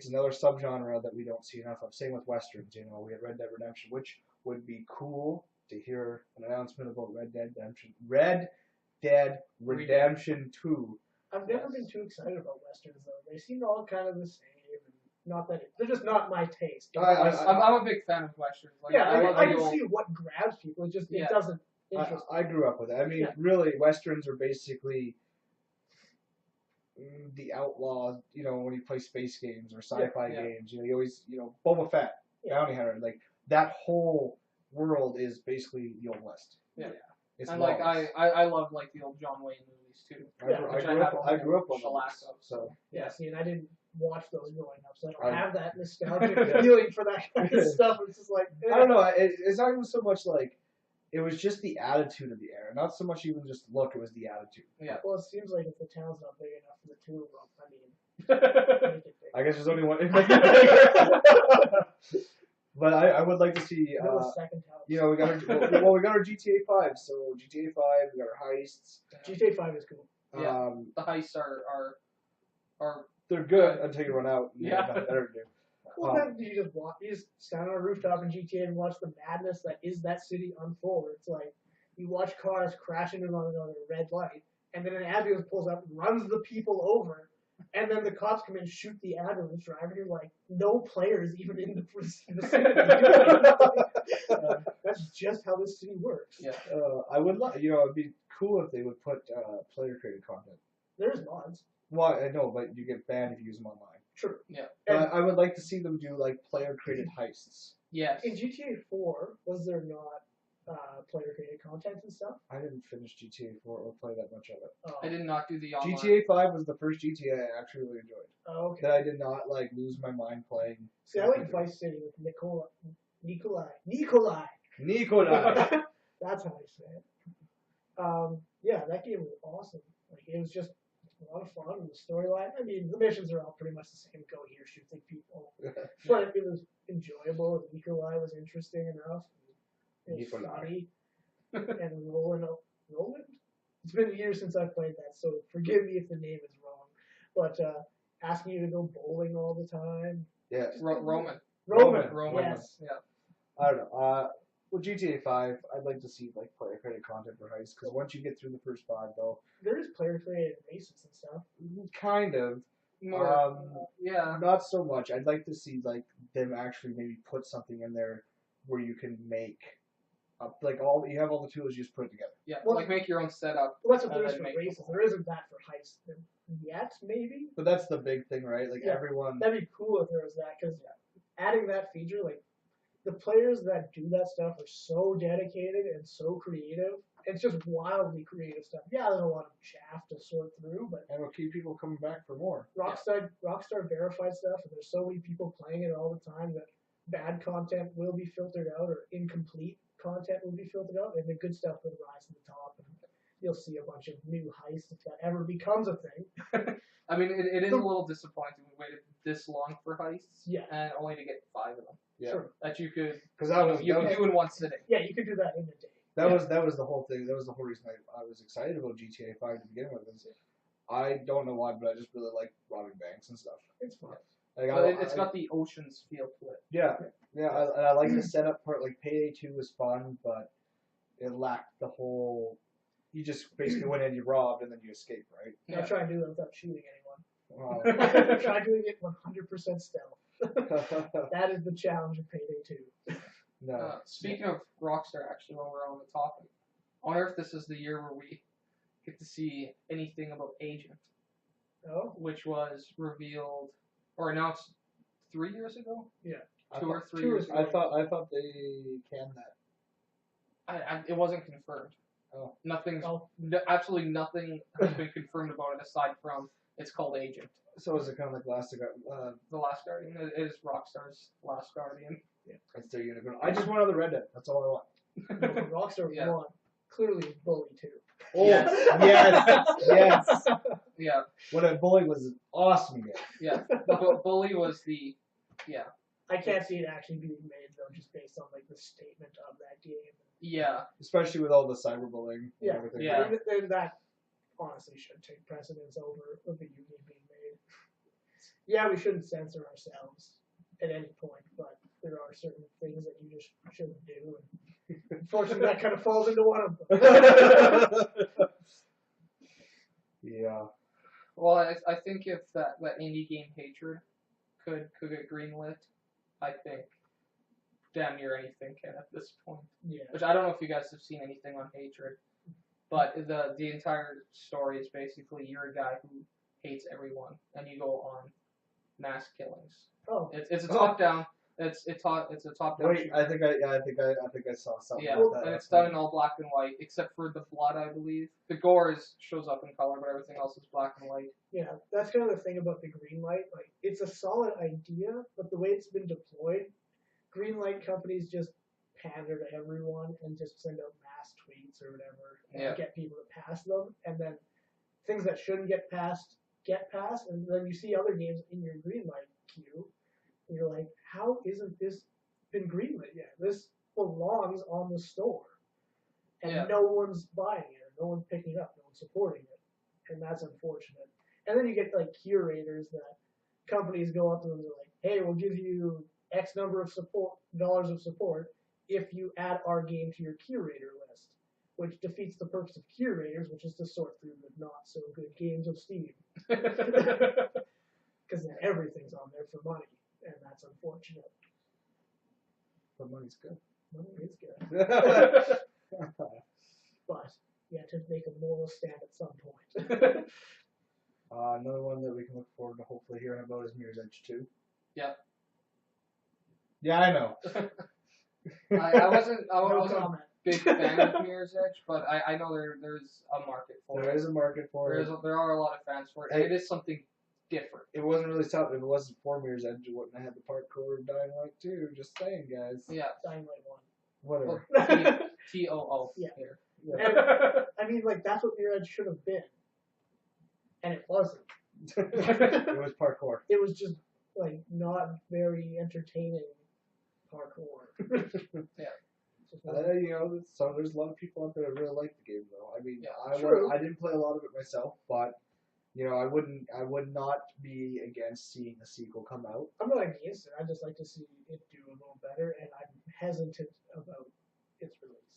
another subgenre that we don't see enough of. Same with westerns. We had Red Dead Redemption, which would be cool to hear an announcement about Red Dead Redemption 2. I've never been too excited about westerns though. They seem all kind of the same. Not that they're just not my taste. I'm a big fan of westerns. Like, I can see what grabs people. It doesn't interest me. I grew up with it. I mean, really, westerns are basically the outlaw. When you play space games or sci-fi games, you always, Boba Fett, Bounty Hunter, like that whole world is basically the Old West. Yeah. It's and like I love like the old John Wayne movies too. I grew up on those. So see, and I didn't watch those growing up, so I don't have that nostalgic feeling for that kind of stuff. It's just like I don't know. It's not even so much like it was just the attitude of the era, not so much even just look. It was the attitude. Yeah. Well, it seems like if the town's not big enough for the two of them, I mean, I guess there's only one. But I would like to see. We got our GTA 5. So GTA 5, we got our heists. GTA 5 is cool. Yeah. The heists are they're good until you run out. And yeah. Nothing better to do. Well, then you just stand on a rooftop in GTA and watch the madness that is that city unfold. It's like you watch cars crash into one another, red light, and then an ambulance pulls up, runs the people over. And then the cops come in and shoot the ambulance driver. You're like, no players even in the city. That's just how this city works. Yeah. I would love, it'd be cool if they would put player-created content. There's mods. Well, I know, but you get banned if you use them online. True. Yeah. But I would like to see them do like player-created heists. Yes. In GTA 4, was there not player-created content and stuff? I didn't finish GTA 4 or play that much of it. Oh. I did not do the online. GTA 5 was the first GTA I actually really enjoyed. Oh, okay. That I did not lose my mind playing. See, I like Vice City with Nikolai. That's how I say it. That game was awesome. Like, it was just a lot of fun, and the storyline. I mean, the missions are all pretty much the same. Go here, shoot people. But it was enjoyable. Nikolai was interesting enough. It was funny. And Roland. It's been years since I played that, so forgive me if the name is wrong. But asking you to go bowling all the time. Yeah. Roman. Yes. Yeah. I don't know. Well, GTA 5, I'd like to see like player-created content for heists, because once you get through the first 5, though, there is player-created races and stuff. Kind of. More. Yeah. Not so much. I'd like to see like them actually maybe put something in there where you can make you have all the tools, you just put it together. Yeah. Like make your own setup. Well, that's what there is for races. There isn't that for heists yet, maybe. But that's the big thing, right? Like everyone. That'd be cool if there was that, because adding that feature, like. The players that do that stuff are so dedicated and so creative. It's just wildly creative stuff. Yeah, there's a lot of chaff to sort through, but and it'll keep people coming back for more. Rockstar verified stuff, and there's so many people playing it all the time that bad content will be filtered out, or incomplete content will be filtered out, and the good stuff will rise to the top. And you'll see a bunch of new heists if that ever becomes a thing. I mean, it is a little disappointing. We waited this long for heists, and only to get 5 of them. Yeah. Sure. That you could, you could do in one sitting. Yeah, you could do that in a day. That was the whole thing. That was the whole reason I was excited about GTA 5 to begin with. I don't know why, but I just really like robbing banks and stuff. It's fun. Like, But it's got the Oceans feel to it. yeah, and I like the setup part. Like Payday 2 was fun, but it lacked the whole. You just basically went in, you robbed, and then you escape, right? Yeah. I try and do that without shooting anyone. Wow. Try doing it 100% stealth. That is the challenge of Payday 2. No. Speaking of Rockstar, actually, while we're on the topic, I wonder if this is the year where we get to see anything about Agent, Oh? which was revealed or announced 3 years ago. Yeah. 2 or 3 2 or years 3. ago. I thought they canned that. It wasn't confirmed. Oh. Absolutely nothing has been confirmed about it aside from it's called Agent. So is it kind of like Last The Last Guardian is Rockstar's Last Guardian. Yeah. It's their unicorn. I just want another Red Dead. That's all I want. No, Rockstar Yeah. 1 clearly is Bully 2. Oh, Yes. yes. Yeah, What a Bully was an awesome game. yeah. But Bully was the I can't see it actually being made though, just based on like the statement of that game. yeah. Especially with all the cyberbullying Yeah. and everything. Yeah. That honestly should take precedence over a video game being made. Yeah, we shouldn't censor ourselves at any point, but there are certain things that you just shouldn't do. And unfortunately, that kind of falls into one of them. Yeah. Well, I think if that indie game hatred could get greenlit, I think damn near anything can at this point. Yeah. Which I don't know if you guys have seen anything on hatred, but the entire story is basically you're a guy who hates everyone, and you go on mass killings. Oh. It's a top down. It's a top down. Wait, I think I saw something. Yeah, like that. and it's done in all black and white, except for the blood, I believe. The gore shows up in color, but everything else is black and white. Yeah, that's kind of the thing about the green light. Like, it's a solid idea, but the way it's been deployed, green light companies just pander to everyone and just send out mass tweets or whatever and get people to pass them. And then things that shouldn't get passed, and then you see other games in your green light queue, and you're like, how isn't this been greenlit yet? This belongs on the store. And no one's buying it, no one's picking it up, no one's supporting it. And that's unfortunate. And then you get like curators that companies go up to them and they're like, hey, we'll give you X number of dollars of support if you add our game to your curator list, which defeats the purpose of curators, which is to sort through the not so good games of Steam. Because then everything's on there for money, and that's unfortunate. But money's good. Money is good. But you have to make a moral stand at some point. Another one that we can look forward to hopefully hearing about is Mirror's Edge 2. Yep. Yeah, I know. I wasn't No a comment. big fan of Mirror's Edge, but I know there's a market for it. There is a market for it. There are a lot of fans for it, and it is something different. It wasn't really tough. If it wasn't for Mirror's Edge, it wouldn't have had the parkour of Dying Light 2. Just saying, guys. Yeah. Dying Light 1. Whatever. Well, TOO Yeah. here. Yeah. And, I mean, like, that's what Mirror Edge should have been. And it wasn't. It was parkour. It was just, like, not very entertaining parkour. Yeah. You know, so there's a lot of people out there that really like the game, though. I mean, Yeah, true. I didn't play a lot of it myself, but you know, I would not be against seeing a sequel come out. I'm not against it. I just like to see it do a little better, and I'm hesitant about its release.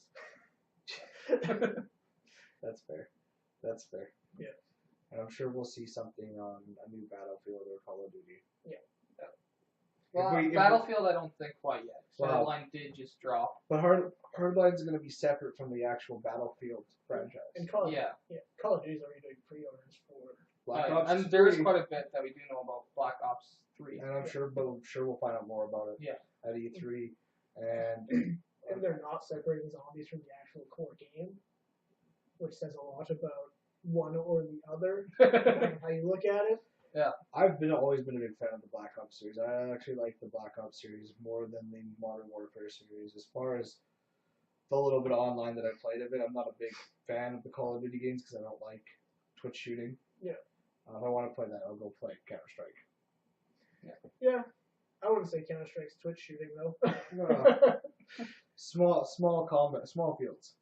That's fair. That's fair. Yeah. And I'm sure we'll see something on a new Battlefield or Call of Duty. Well, If we- Battlefield, I don't think quite yet. Wow. Hardline did just drop. But Hardline's going to be separate from the actual Battlefield franchise. And Call of Yeah. Call of Duty's already doing pre-orders for. Black Ops and there is 3, quite a bit that we do know about Black Ops 3. and I'm sure we'll find out more about it. Yeah. At E3, and And they're not separating zombies from the actual core game, which says a lot about one or the other, depending on how you look at it. I've always been a big fan of the Black Ops series. I actually like the Black Ops series more than the Modern Warfare series. As far as the little bit of online that I played of it, I'm not a big fan of the Call of Duty games because I don't like Twitch shooting. Yeah. If I want to play that, I'll go play Counter-Strike. Yeah. I wouldn't say Counter-Strike's Twitch shooting, though. Small combat, small fields.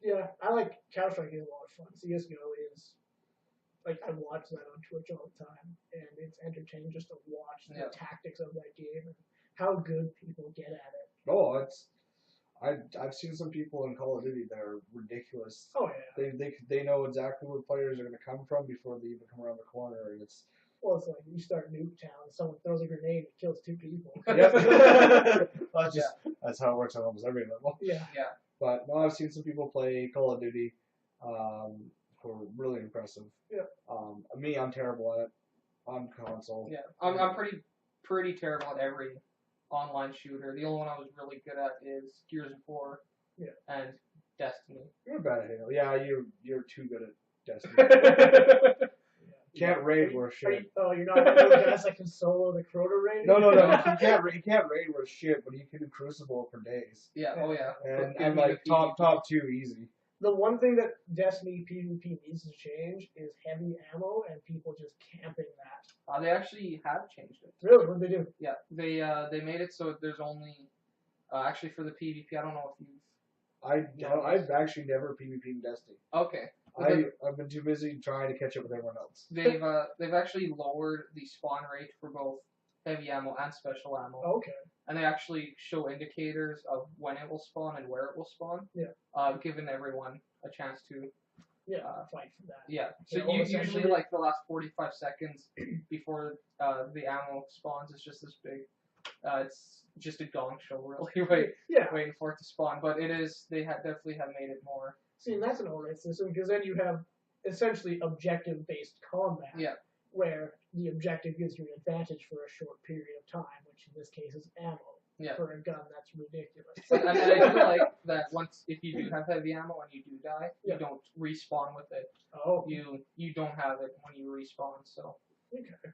Yeah, I like Counter-Strike is a lot of fun. CSGO is like I watch that on Twitch all the time, and it's entertaining just to watch the tactics of that game and how good people get at it. Oh, I've seen some people in Call of Duty that are ridiculous. Oh yeah. They know exactly where players are going to come from before they even come around the corner, and it's. Well, it's like you start Nuketown, someone throws a grenade, it kills 2 people. Yep. That's how it works on almost every level. Yeah. Yeah. But no, I've seen some people play Call of Duty, who are really impressive. Yeah. Me, I'm terrible at it on console. Yeah, I'm pretty terrible at every online shooter. The only one I was really good at is Gears of War. Yeah. And Destiny. You're bad at Halo. Yeah, you're too good at Destiny. Can't raid worth shit. You're not one of those guys that can solo the Crota raid? No. He can't raid worth shit, but he can do Crucible for days. Yeah. Oh yeah. And like top 2 easy. The one thing that Destiny PvP needs to change is heavy ammo and people just camping that. They actually have changed it. Really? What did they do? Yeah, they made it so there's only actually for the PvP. I don't know if you've. I've actually never PvP'd in Destiny. Okay. I've been too busy trying to catch up with everyone else. They've actually lowered the spawn rate for both heavy ammo and special ammo. Okay. And they actually show indicators of when it will spawn and where it will spawn. Yeah. Giving everyone a chance to. Fight for that. Yeah. So usually like the last 45 seconds before the ammo spawns, it's just this big. It's just a gong show, really, waiting for it to spawn. But it is. They definitely have made it more. See, and that's an alright system because then you have essentially objective-based combat. Yeah. Where the objective gives you an advantage for a short period of time, which in this case is ammo. Yeah. For a gun, that's ridiculous. And I feel like that once, if you do have heavy ammo and you do die, Yeah. you don't respawn with it. Oh. You don't have it when you respawn, so. Okay.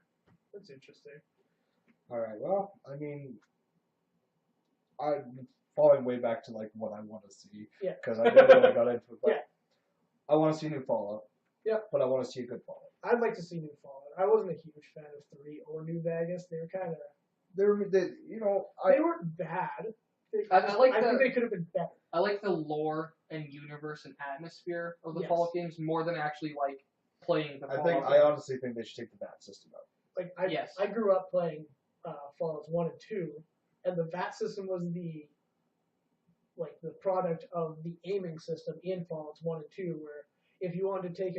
That's interesting. Alright, well, I mean, I'm falling way back to like what I want to see. Yeah. Because I never really got into it. But Yeah. I want to see new Fallout. Yeah. But I want to see a good Fallout. I'd like to see new Fallout. I wasn't a huge fan of 3 or New Vegas. They were kind of. They weren't bad. I think they could have been better. I like the lore and universe and atmosphere of the Yes. Fallout games more than actually like playing the Fallout I games. honestly think they should take the VAT system out. Like Yes. I grew up playing Fallout 1 and 2, and the VAT system was the product of the aiming system in Fallout 1 and 2, where if you wanted to take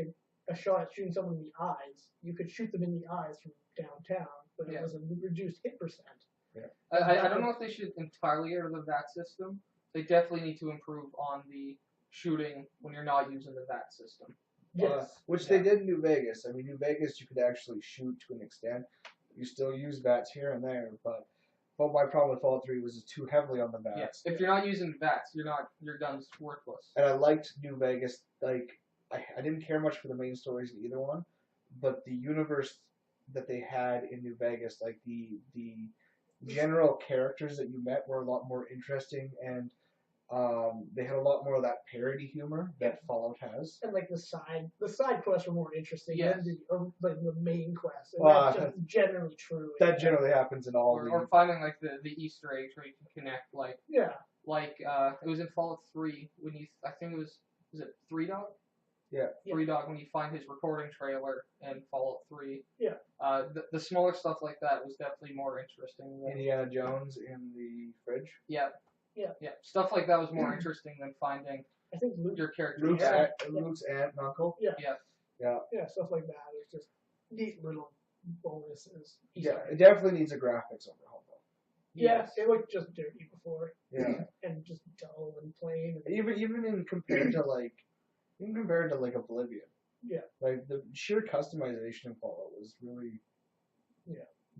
a shot at shooting someone in the eyes, you could shoot them in the eyes from downtown, but it was a reduced hit percent. Yeah. I don't know if they should entirely get rid of the VAT system. They definitely need to improve on the shooting when you're not using the VAT system. Yes. Which they did in New Vegas. I mean, New Vegas, you could actually shoot to an extent. You still use VATs here and there, but my problem with Fallout 3 was it's too heavily on the VATs. Yes. If you're not using VATs, your gun's worthless. And I liked New Vegas. Like, I didn't care much for the main stories in either one, but the universe that they had in New Vegas, like the general characters that you met were a lot more interesting, and they had a lot more of that parody humor that Fallout has. And like the side quests were more interesting than the main quest. And Well, that's just generally true. That generally happens in all or finding like the Easter eggs where you can connect like it was in Fallout 3 when I think it was it 3 Dog? Yeah. 3 Dog when you find his recording trailer in Fallout 3. Yeah. The smaller stuff like that was definitely more interesting. Indiana Jones in the fridge. Yeah. Yeah. Yeah. Stuff like that was more interesting than finding I think your character. Luke's aunt and uncle. Yeah. Yeah. Yeah. Yeah, stuff like that. It's just neat little bonuses. Yeah, it definitely needs a graphics overhaul though. Yes. It looked just dirty before. Yeah. And just dull and plain. And Even in compared to like Oblivion. Yeah. Like the sheer customization in Fallout was really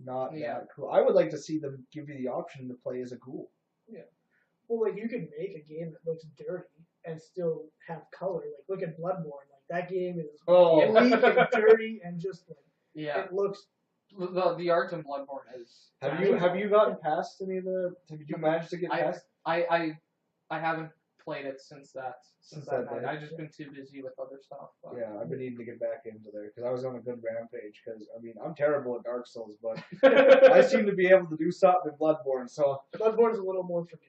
not Yeah. that cool. I would like to see them give you the option to play as a ghoul. Yeah. Well, like you could make a game that looks dirty and still have color. Like look at Bloodborne. Like that game is bleak and dirty and just like it looks. The art in Bloodborne is. Have you gotten past any of the? Have you managed to get past? I haven't played it since that night. day. I've just been too busy with other stuff. But. Yeah, I've been needing to get back into there because I was on a good rampage. Because I mean, I'm terrible at Dark Souls, but I seem to be able to do something in Bloodborne. So Bloodborne's a little more forgiving.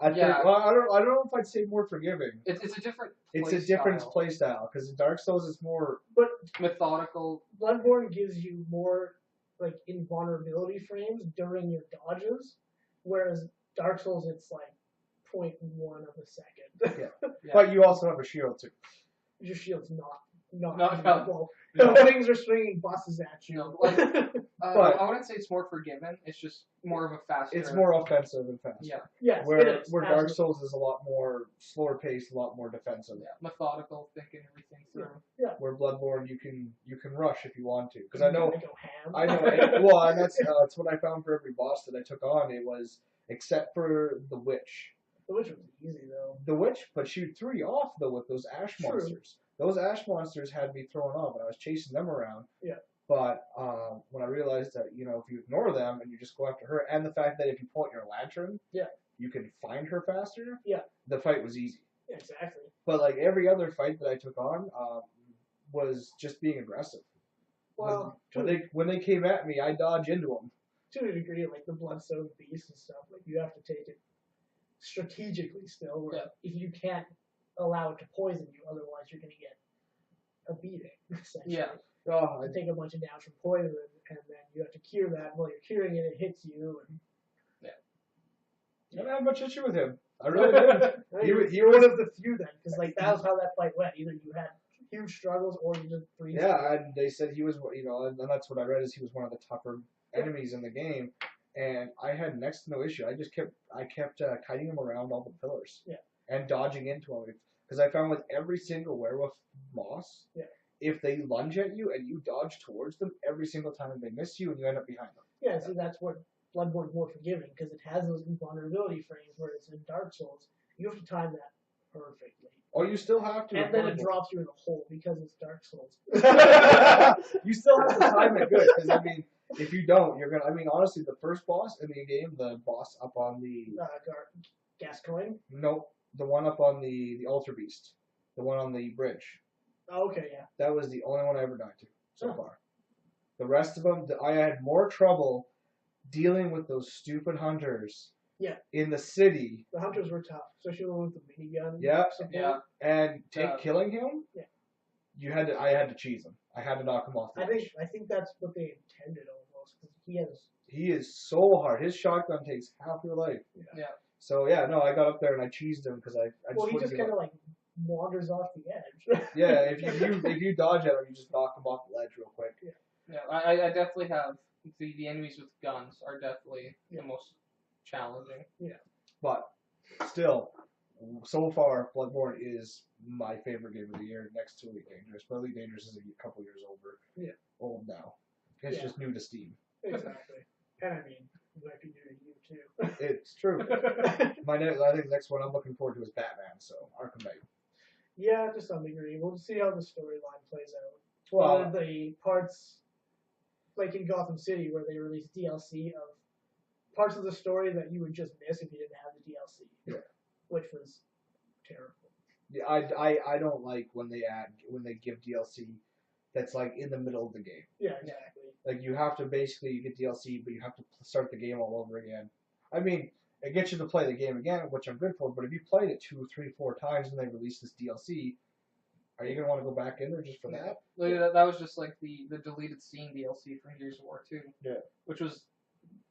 I think. Yeah. Well, I don't know if I'd say more forgiving. It's a different. It's play a different style. play style because in Dark Souls it's more. But Methodical. Bloodborne gives you more like invulnerability frames during your dodges, whereas Dark Souls it's like 0.1 of a second. Yeah. Yeah. But you also have a shield too. Your shield's not No, well. no. Things are swinging buses at you. No, like, But- I wouldn't say it's more forgiven. It's just more of a faster. It's more offensive and faster. Yeah. Yes, it Where is, Dark absolutely. Souls is a lot more slower paced, a lot more defensive. Yeah. Methodical, thinking everything through. Where Bloodborne you can rush if you want to. Because I know I go ham. I know. Well, and that's what I found for every boss that I took on. It was except for the witch. The Witch was easy though. The witch, but she threw you off though with those ash True. monsters. Those ash monsters had me thrown off, and I was chasing them around. Yeah. But when I realized that if you ignore them and you just go after her, and the fact that if you pull out your lantern, Yeah. you can find her faster. Yeah. The fight was easy. Yeah, exactly. But like every other fight that I took on was just being aggressive. Well, When they came at me, I dodge into them. to a degree, like the blood-soaked beast and stuff, like you have to take it strategically still. Where if you can't allow it to poison you, otherwise you're gonna get a beating. Essentially. Yeah. Oh, I take a bunch of damage from poison, and then you have to cure that. While you're curing it, it hits you. And I didn't have much issue with him. I really didn't. You're one of the few then, because like that was how that fight went. Either you had huge struggles, or you just breathed. Yeah, and they said he was, and that's what I read is he was one of the tougher enemies in the game, and I had next to no issue. I kept kiting him around all the pillars. Yeah. And dodging into him because I found with every single werewolf boss, if they lunge at you and you dodge towards them, every single time they miss you and you end up behind them. Yeah, see, that's what Bloodborne's more forgiving, because it has those invulnerability frames, whereas in Dark Souls, you have to time that perfectly. Oh, you still have to. And then it drops you in a hole because it's Dark Souls. You still have to time it good, because I mean, if you don't, you're gonna. I mean, honestly, the first boss in the game, the boss up on the Gascoigne? no, the one up on the Altar Beast, the one on the bridge. Oh, okay, yeah. That was the only one I ever died to so far. The rest of them, I had more trouble dealing with those stupid hunters. Yeah. In the city. The hunters were tough, especially the one with the minigun. Yeah. support. Yeah. And killing him. Yeah. I had to cheese him. I had to knock him off the edge. I think that's what they intended almost, because he is so hard. His shotgun takes half your life. Yeah. So yeah, no, I got up there and I cheesed him because I just he just kind of like wanders off the edge. Yeah, if you dodge at him, you just knock him off the ledge real quick. Yeah, I definitely have the enemies with guns are definitely the most challenging. Yeah. But still, so far, Bloodborne is my favorite game of the year, next to Elite Dangerous. But Elite Dangerous is a couple years old now. It's just new to Steam. Exactly. And I mean, it might be new to you too. It's true. I think the next one I'm looking forward to is Batman, so Arkham Knight. Yeah, to some degree. We'll see how the storyline plays out. Well, the parts, like in Gotham City, where they released DLC of parts of the story that you would just miss if you didn't have the DLC. Yeah. Which was terrible. Yeah, I don't like when they give DLC that's like in the middle of the game. Yeah, exactly. Like you have to basically you get DLC, but you have to start the game all over again. I mean, it gets you to play the game again, which I'm good for. But if you played it 2, 3, 4 times and they release this DLC, are you gonna want to go back in there just for that? That was just like the deleted scene DLC from Gears of War 2. Yeah. Which was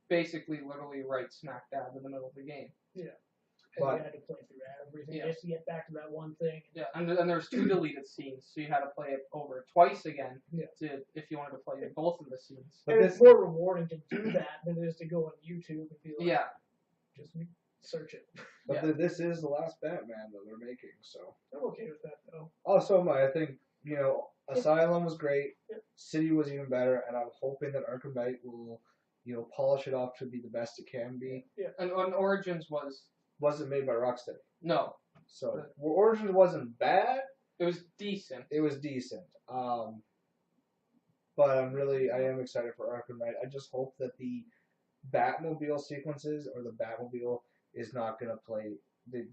basically literally right smack dab in the middle of the game. Yeah. And you had to play through everything just to get back to that one thing. Yeah, and there was 2 deleted scenes, so you had to play it over twice again if you wanted to play both of the scenes. But it's more rewarding to do that than it is to go on YouTube and be like, just search it. But this is the last Batman that they're making, so I'm okay with that though. Also, I think Asylum was great, City was even better, and I'm hoping that Arkham Knight will polish it off to be the best it can be. Yeah, and Origins wasn't made by Rocksteady. No. So Origins wasn't bad. It was decent. It was decent. But I am excited for Arkham Knight. I just hope that the Batmobile sequences or the Batmobile is not going to play.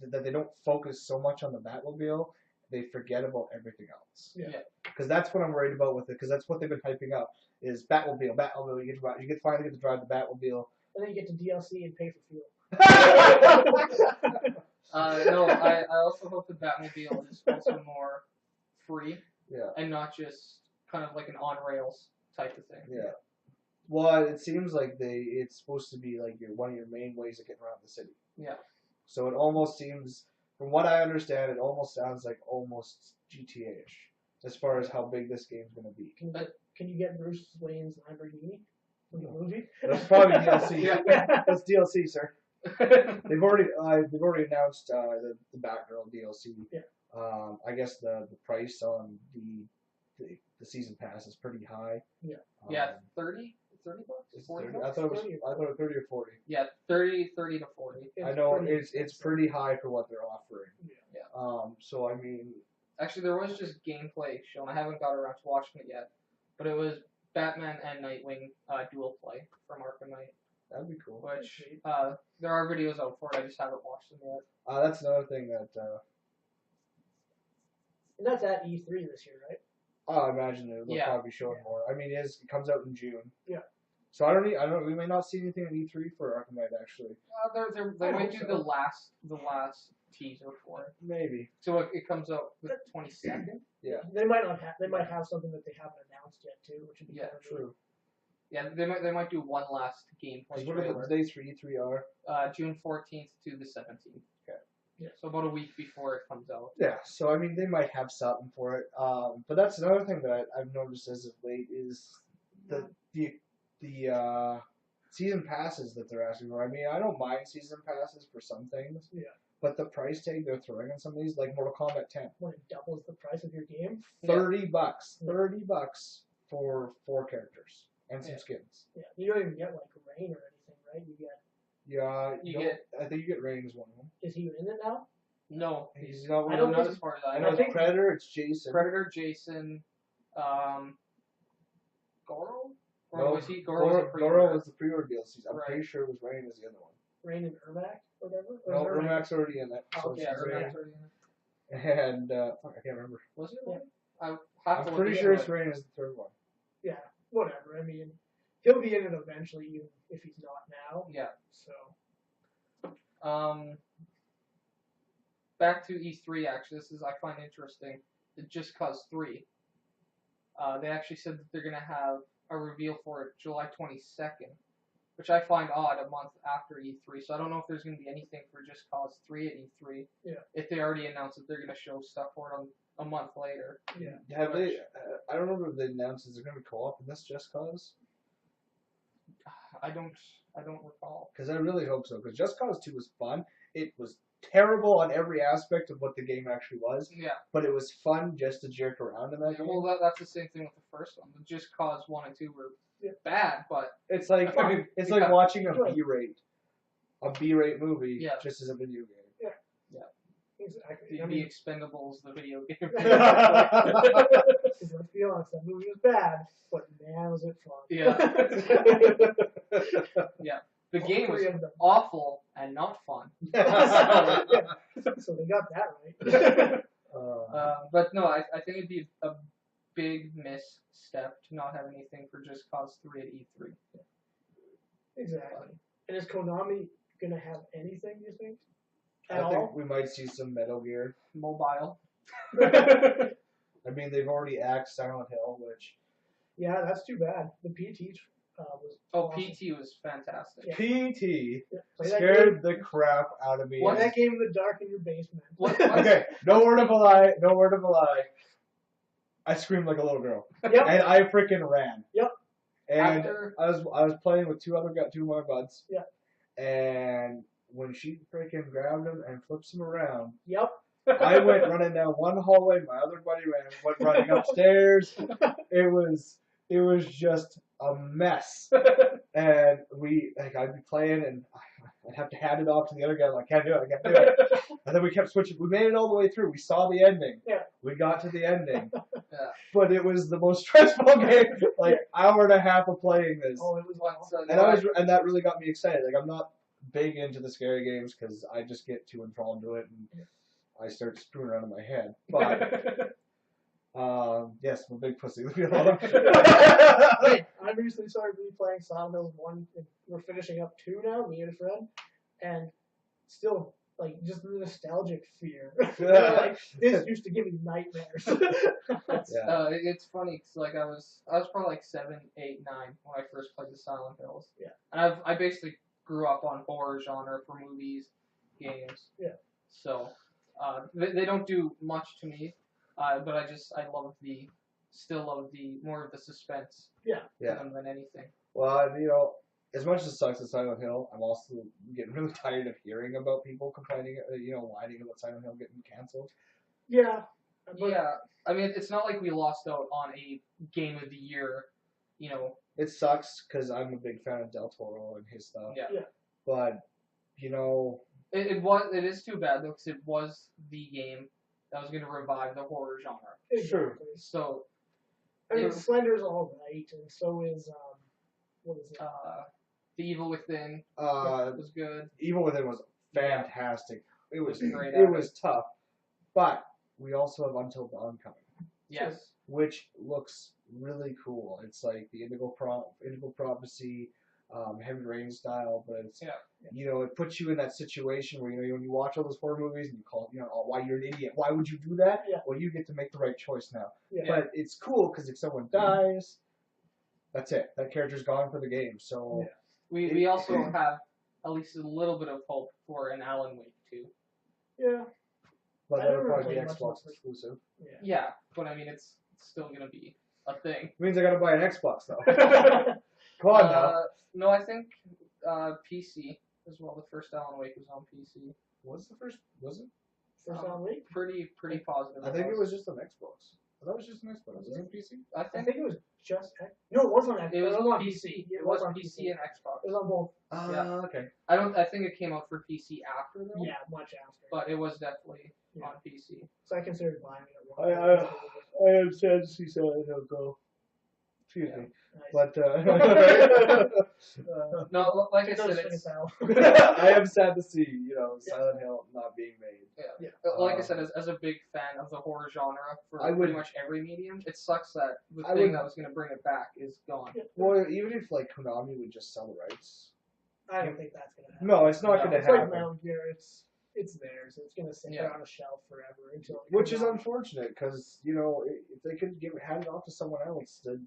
That they don't focus so much on the Batmobile, they forget about everything else. Yeah. Because that's what I'm worried about with it. Because that's what they've been hyping up is Batmobile. You finally get to drive the Batmobile. And then you get to DLC and pay for fuel. No, I also hope the Batmobile is also more free Yeah. and not just kind of like an on rails type of thing. Yeah. Well, it seems like it's supposed to be like one of your main ways of getting around the city. Yeah. So it almost seems, from what I understand, it almost sounds like almost GTA-ish as far as how big this game's going to be. Can you get Bruce Wayne's Lamborghini from the movie? That's probably DLC. Yeah. That's DLC, sir. They've already announced the Batgirl DLC. Yeah. I guess the price on the season pass is pretty high. Yeah. Yeah, 30 bucks? 40 bucks? I thought it was 30 or 40. Yeah, 30 to 40. I know it's pretty high for what they're offering. Yeah. So I mean, actually, there was just gameplay shown. I haven't got around to watching it yet, but it was Batman and Nightwing dual play from Arkham Knight. That'd be cool. Which there are videos out for it. I just haven't watched them yet. That's another thing that. And that's at E3 this year, right? I imagine they'll probably be showing more. I mean, it comes out in June. Yeah. So I don't know. We may not see anything at E3 for Arkham Knight actually. They might do the last teaser for it. Maybe. So it comes out the 22nd. Yeah. They might not have. They might have something that they haven't announced yet too, which would be kind of true. Yeah, they might do one last gameplay What are the dates for E3 are? June 14th to the 17th. Okay. Yeah. So about a week before it comes out. Yeah. So I mean, they might have something for it. But that's another thing that I've noticed as of late is the season passes that they're asking for. I mean, I don't mind season passes for some things. Yeah. But the price tag they're throwing on some of these, like Mortal Kombat 10. when it doubles the price of your game. $30. $30 for 4 characters and some skins. Yeah. You don't even get like Rain or anything, right? You get. Yeah. I think you get Rain as one of them. Is he in it now? No, He's not one I of don't them. not as far as I I know. know it's Predator. It's Jason. Predator, Jason, Goro? Or No, was he Goro was the pre-order DLC. I'm Right. pretty sure it was Rain as the other one. Rain and Ermac, whatever. No, Ermac's already in it. Oh, So Yeah, she's Rain. Ermac's already in it. And fuck, I can't remember. Was it? Yeah. I'm I'm pretty sure it's Rain as the third one. Yeah, whatever. I mean, he'll be in it eventually, even if he's not now. Yeah. So. Back to E3. Actually, I find interesting. The Just Cause 3. They actually said that they're gonna have a reveal for it July 22nd, which I find odd, a month after E3. So I don't know if there's gonna be anything for Just Cause 3 at E3. Yeah. If they already announced that they're gonna show stuff for it on a month later. Yeah. Have they? I don't remember if they announced is there going to be co-op in this Just Cause? I don't recall. Because I really hope so. Because Just Cause 2 was fun. It was terrible on every aspect of what the game actually was. Yeah. But it was fun just to jerk around in that game. Well, that's the same thing with the first one. The Just Cause 1 and 2 were bad, but It's like Fun. it's You like got- watching a Good. B-rate movie Yeah. just as a video game. Exactly. the I mean, Expendables, the video game. let's be honest, that movie was bad, but man, was it fun. Yeah. Yeah. The game was Three of them. awful and not fun. So they got that right. But no, I think it'd be a big misstep to not have anything for Just Cause 3 at E3. Exactly. And is Konami gonna have anything? You think? At I think all? we might see some Metal Gear. Mobile. I mean, they've already axed Silent Hill, which Yeah, that's too bad. The PT was. Oh, awesome. PT was fantastic. Yeah. PT Yeah, play that scared the crap out of me. Play that game in the dark in your basement. Okay, no word of a lie. No word of a lie. I screamed like a little girl, Yep. and I freaking ran. Yep. And After- I was playing with two of my buds. Yeah. And when she freaking grabbed him and flips him around, Yep. I went running down one hallway. My other buddy went running upstairs. It was just a mess. And I'd be playing, and I'd have to hand it off to the other guy. I'm like, can't do it. And then we kept switching. We made it all the way through. We saw the ending. Yeah. We got to the ending. Yeah. But it was the most stressful game. Like hour and a half of playing this. Oh, it was awesome. And that really got me excited. Like I'm not big into the scary games because I just get too enthralled into it and I start screwing around in my head. But yes, I'm a big pussy. Hey, I recently started replaying Silent Hill 1. And we're finishing up 2 now, me and a friend. and still like just the nostalgic fear. Like this used to give me nightmares. It's funny because like I was probably like 7, 8, 9 when I first played the Silent Hills. Yeah. And I basically grew up on horror genre for movies, games. Yeah. So they don't do much to me, but I still love the more of the suspense. Yeah. Yeah. Than anything. Well, as much as it sucks at Silent Hill, I'm also getting really tired of hearing about people complaining, whining about Silent Hill getting canceled. Yeah. Yeah. I mean, it's not like we lost out on a game of the year, It sucks because I'm a big fan of Del Toro and his stuff. Yeah. Yeah. But, it is too bad though because it was the game that was going to revive the horror genre. Exactly. So. I mean, Slender's all right, and so is what is it? The Evil Within Uh, was good. Evil Within was fantastic. It was great. It was tough, but we also have Until Dawn coming. Yes. Which looks really cool. It's like the Indigo Prophecy, Heavy Rain style, but it's it puts you in that situation where when you watch all those horror movies and you call oh, why you're an idiot? Why would you do that? Yeah. Well, you get to make the right choice now. Yeah. But it's cool because if someone dies, that's it. That character's gone for the game. So we also have at least a little bit of hope for an Alan Wake 2. Yeah. But I that'll never probably be played much Xbox of it. exclusive. Yeah, but I mean it's still gonna be a thing. It means I gotta buy an Xbox though. Come on now. No, I think PC as well. The first Alan Wake was on PC. Was the first? Was it? First Alan Wake? Pretty positive. I think it was just on Xbox. I thought it was just an Xbox. Was it on PC? I I think think it was just no, it wasn't on Xbox. it was on PC. It It was was on PC and Xbox. It was on both. Okay. I think it came out for PC after though. Yeah, much after. But it was definitely on PC. So I considered buying it. I am sad to see Silent Hill go. Excuse me. Nice. But No, like I said, it's I am sad to see Silent Hill not being made. Yeah. Like I said, as a big fan of the horror genre for pretty much every medium, it sucks that the thing that was going to bring it back is gone. Well, even if Konami would just sell the rights. I don't think that's gonna happen. No, it's not going to happen. It's like Metal Gear. It's theirs. It's gonna sit there on a shelf forever until. Which is unfortunate because if they could hand it off to someone else to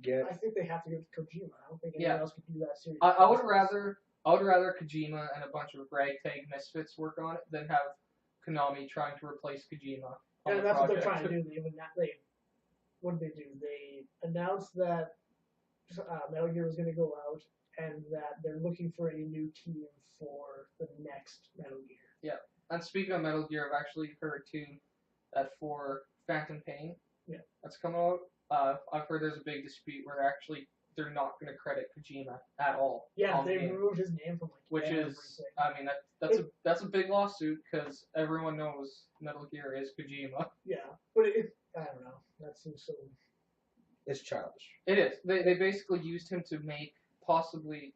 get. I think they have to give it to Kojima. I don't think anyone else could do that series. I would rather Kojima and a bunch of ragtag misfits work on it than have Konami trying to replace Kojima. And that's what they're trying to do. What did they do? They announced that Metal Gear was going to go out, and that they're looking for a new team for the next Metal Gear. Yeah. And speaking of Metal Gear, I've actually heard too that for Phantom Pain, that's coming out. I've heard there's a big dispute where they're not going to credit Kojima at all. Yeah, they removed his name from which is, I mean, that's a big lawsuit because everyone knows Metal Gear is Kojima. Yeah, but I don't know. That seems so. It's childish. It is. They basically used him to make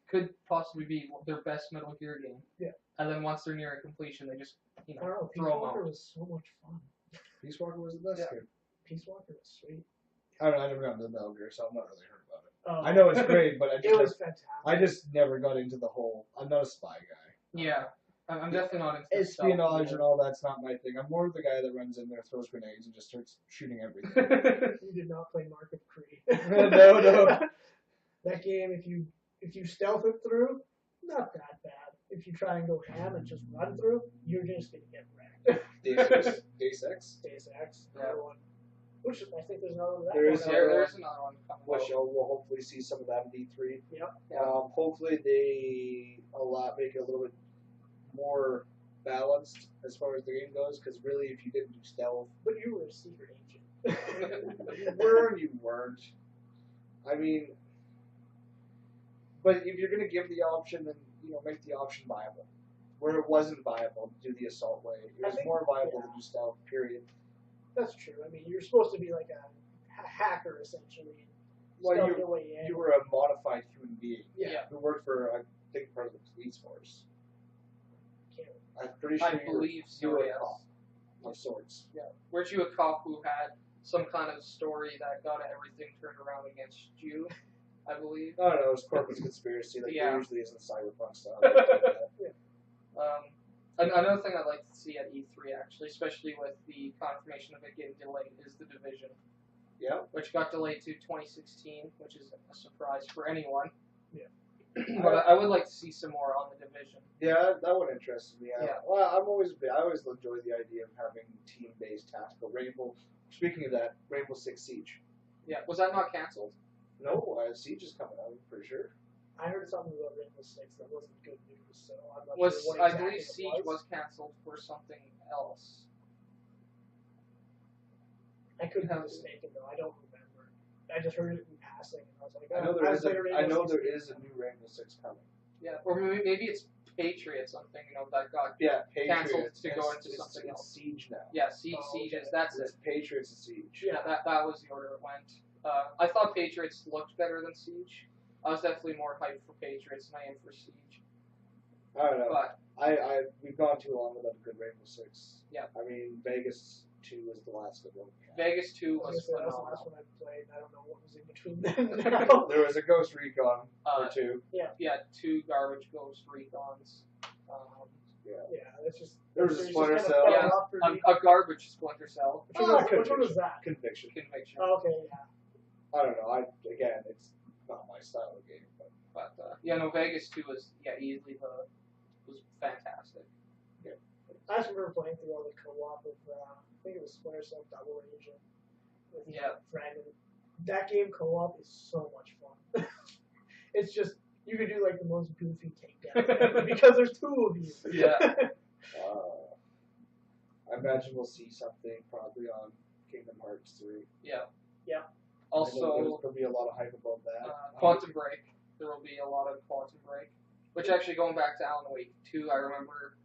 could possibly be their best Metal Gear game. Yeah. And then once they're near completion, they just I don't know. Peace throw them Walker out. was so much fun. Peace Walker was the best game. Peace Walker was sweet. I don't know. I never got into Metal Gear, so I've not really heard about it. Oh, I know it's great, but it was fantastic. I just never got into the whole. I'm not a spy guy. Yeah. I'm definitely not into espionage and all that's not my thing. I'm more of the guy that runs in there, throws grenades, and just starts shooting everything. You did not play Mark of Cree. No. That game, if you stealth it through, not that bad. If you try and go ham and just run through, you're just gonna get wrecked. Deus Ex. Deus Ex, another one. Which I think there's another one. There's another one coming. Which we'll hopefully see some of that in D3. Yep. Hopefully they make it a little bit more balanced as far as the game goes, because really, if you didn't do stealth, but you were a secret agent. you were and you weren't. I mean, but if you're gonna give the option, then make the option viable. Where it wasn't viable to do the assault way, it was more viable to do stealth. Period. That's true. I mean, you're supposed to be like a hacker essentially. Well, your way in. you were a modified human being. Yeah. Who worked for, I think, part of the police force. I'm pretty I sure believe you were yes. a cop of sorts. Yeah. Weren't you a cop who had some kind of story that got everything turned around against you? I believe. I don't know. It's corporate conspiracy. Like there usually isn't cyberpunk stuff. Yeah. Another thing I'd like to see at E3 actually, especially with the confirmation of it getting delayed, is the Division. Yeah. Which got delayed to 2016, which is a surprise for anyone. Yeah. But I would like to see some more on the Division. Yeah, that one interests me. Yeah. Well, I always enjoy the idea of having team-based tactical. Speaking of that, Rainbow Six Siege. Yeah, was that not canceled? No, Siege is coming out. I'm pretty sure. I heard something about Rainbow Six that wasn't good news, so I'm not Was sure what I exactly believe it Siege was. was canceled for something else? I could be mistaken though. I don't remember. I just heard it in passing, and I was like, I know there is a new Rainbow Six coming. Yeah, or maybe it's Patriots. I'm thinking of that got canceled to go into something else. Siege now. Yeah, Siege is that's it. It's Patriots and Siege. Yeah, that was the order it went. I thought Patriots looked better than Siege. I was definitely more hyped for Patriots than I am for Siege. I don't know. But we've gone too long without a good Rainbow Six. Yeah. I mean, Vegas 2 was the last good one. Vegas 2 was That's the phenomenal. last one I played. I don't know what was in between them now. There was a Ghost Recon or 2. Yeah, 2 garbage Ghost Recons. Yeah, it's just. There was a it's just Splinter kinda Cell. fell Yeah, off for me. a garbage Splinter Cell Which one was that? Conviction. conviction. Oh, okay, yeah. I don't know. Again, it's not my style of game, but But Vegas 2 was easily was fantastic. I just remember playing through all the co-op with, I think it was Splinter Cell Double Agent with Brandon. That game co-op is so much fun. It's just, you can do like the most goofy takedowns because there's 2 of you. Yeah. I imagine we'll see something probably on Kingdom Hearts 3. Yeah. Yeah. Also, there'll be a lot of hype about that. Quantum Break. There will be a lot of Quantum Break. Which actually, going back to Alan Wake 2, I remember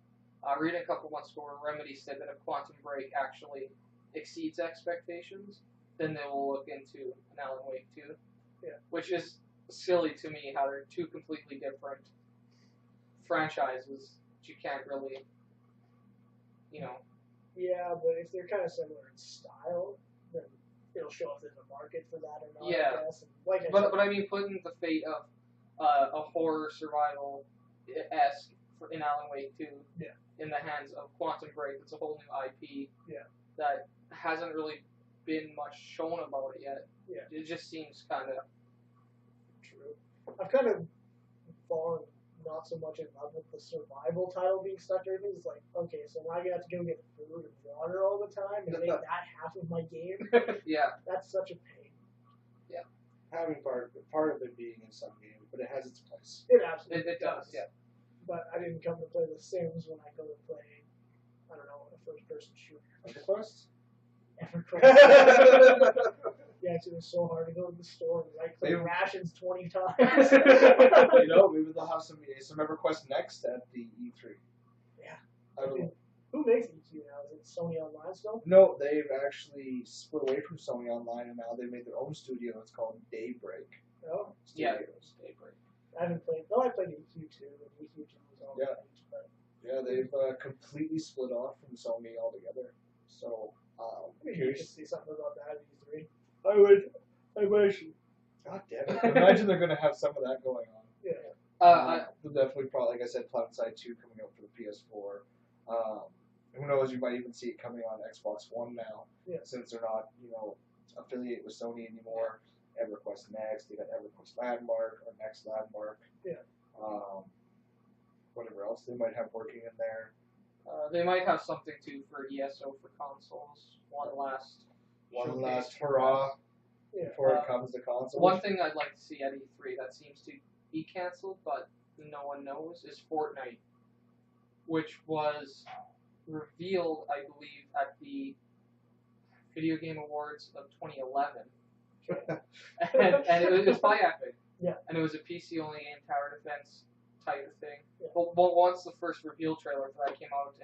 reading a couple months ago where Remedy said that if Quantum Break actually exceeds expectations, then they will look into an Alan Wake 2. Yeah. Which is silly to me how they're 2 completely different franchises. You can't really, Yeah, but if they're kind of similar in style, then it'll show if there's a market for that or not. Yeah. I guess. And like I But said, I mean, putting the fate of a horror survival-esque in Alan Wake 2 in the hands of Quantum Break, it's a whole new IP that hasn't really been much shown about it yet. Yeah. It just seems kind of true. I've kind of fallen not so much in love with the survival title being stuck to everything. It's like, okay, so now I have to go get food and water all the time and make that half of my game. yeah. That's such a pain. Having part of it being in some game, but it has its place. It absolutely It does, yeah. But I didn't come to play The Sims when I go to play, I don't know, a first-person shooter. EverQuest? EverQuest. Yeah, it was so hard to go to the store and right-click rations 20 times. Maybe they'll have some EverQuest next at the E3. Yeah. I don't know. Who makes E2 now? Is it Sony Online still? No, they've actually split away from Sony Online, and now they made their own studio. It's called Daybreak Oh. Studios. Daybreak. I haven't played. No, I played E2 too, and E2 was all right. But Yeah, they've completely split off from Sony altogether. So, maybe you should see something about that at E3. I wish. God damn it. Imagine they're going to have some of that going on. Yeah. They'll definitely probably, like I said, PlanetSide 2 coming out for the PS4. Who knows, you might even see it coming on Xbox One now, since they're not, affiliate with Sony anymore. EverQuest Next, they got EverQuest Landmark, or Next Landmark. Yeah. Whatever else they might have working in there. They might have something too for ESO for consoles. One last hurrah Yeah. before it comes to consoles. One thing I'd like to see at E3 that seems to be canceled, but no one knows, is Fortnite, which was revealed, I believe, at the Video Game Awards of 2011. and it was by Epic. Yeah. And it was a PC-only game, tower defense type of thing. Yeah. But once the first reveal trailer for that came out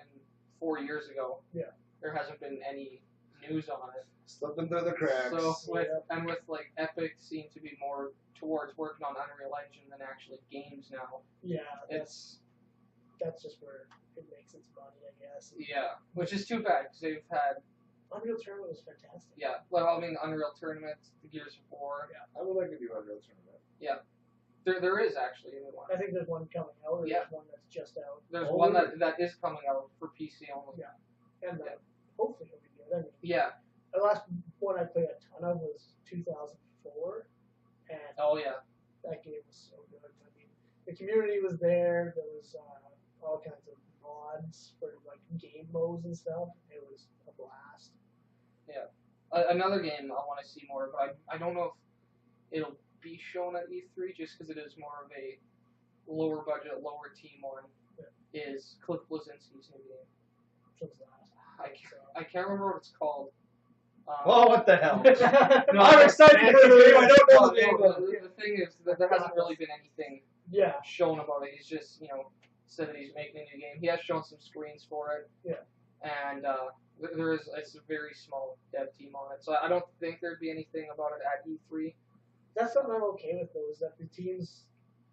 4 years ago, there hasn't been any news on it. Slipping through the cracks. So with Epic seem to be more towards working on Unreal Engine than actually games now. Yeah. It's That's just where it makes its money, I guess. which is too bad because they've had Unreal Tournament was fantastic. Well, I mean Unreal Tournament, the Gears of War. I would like to do Unreal Tournament. There is actually a new one. I think there's one coming out, or Yeah. there's one that's just out. There's Oh, one really? that is coming out for PC only. Yeah. And hopefully it'll be good. I mean, Yeah. the last one I played a ton of was 2004, and Oh yeah. that game was so good. I mean, the community was there. There was all kinds of mods for like game modes and stuff. It was a blast. Another game I want to see more, but I don't know if it'll be shown at E3 just because it is more of a lower budget, lower team one. Yeah. Is Cliff Blazinski's new game? Which was last. I can't remember what it's called. Oh, what the hell? No, I'm excited for the game. I don't know the name no, of it. the thing is that there hasn't really been anything Yeah. shown about it. He's just said that he's making a new game. He has shown some screens for it. Yeah. And it's a very small dev team on it, so I don't think there'd be anything about it at E3. That's something I'm okay with though, is that the teams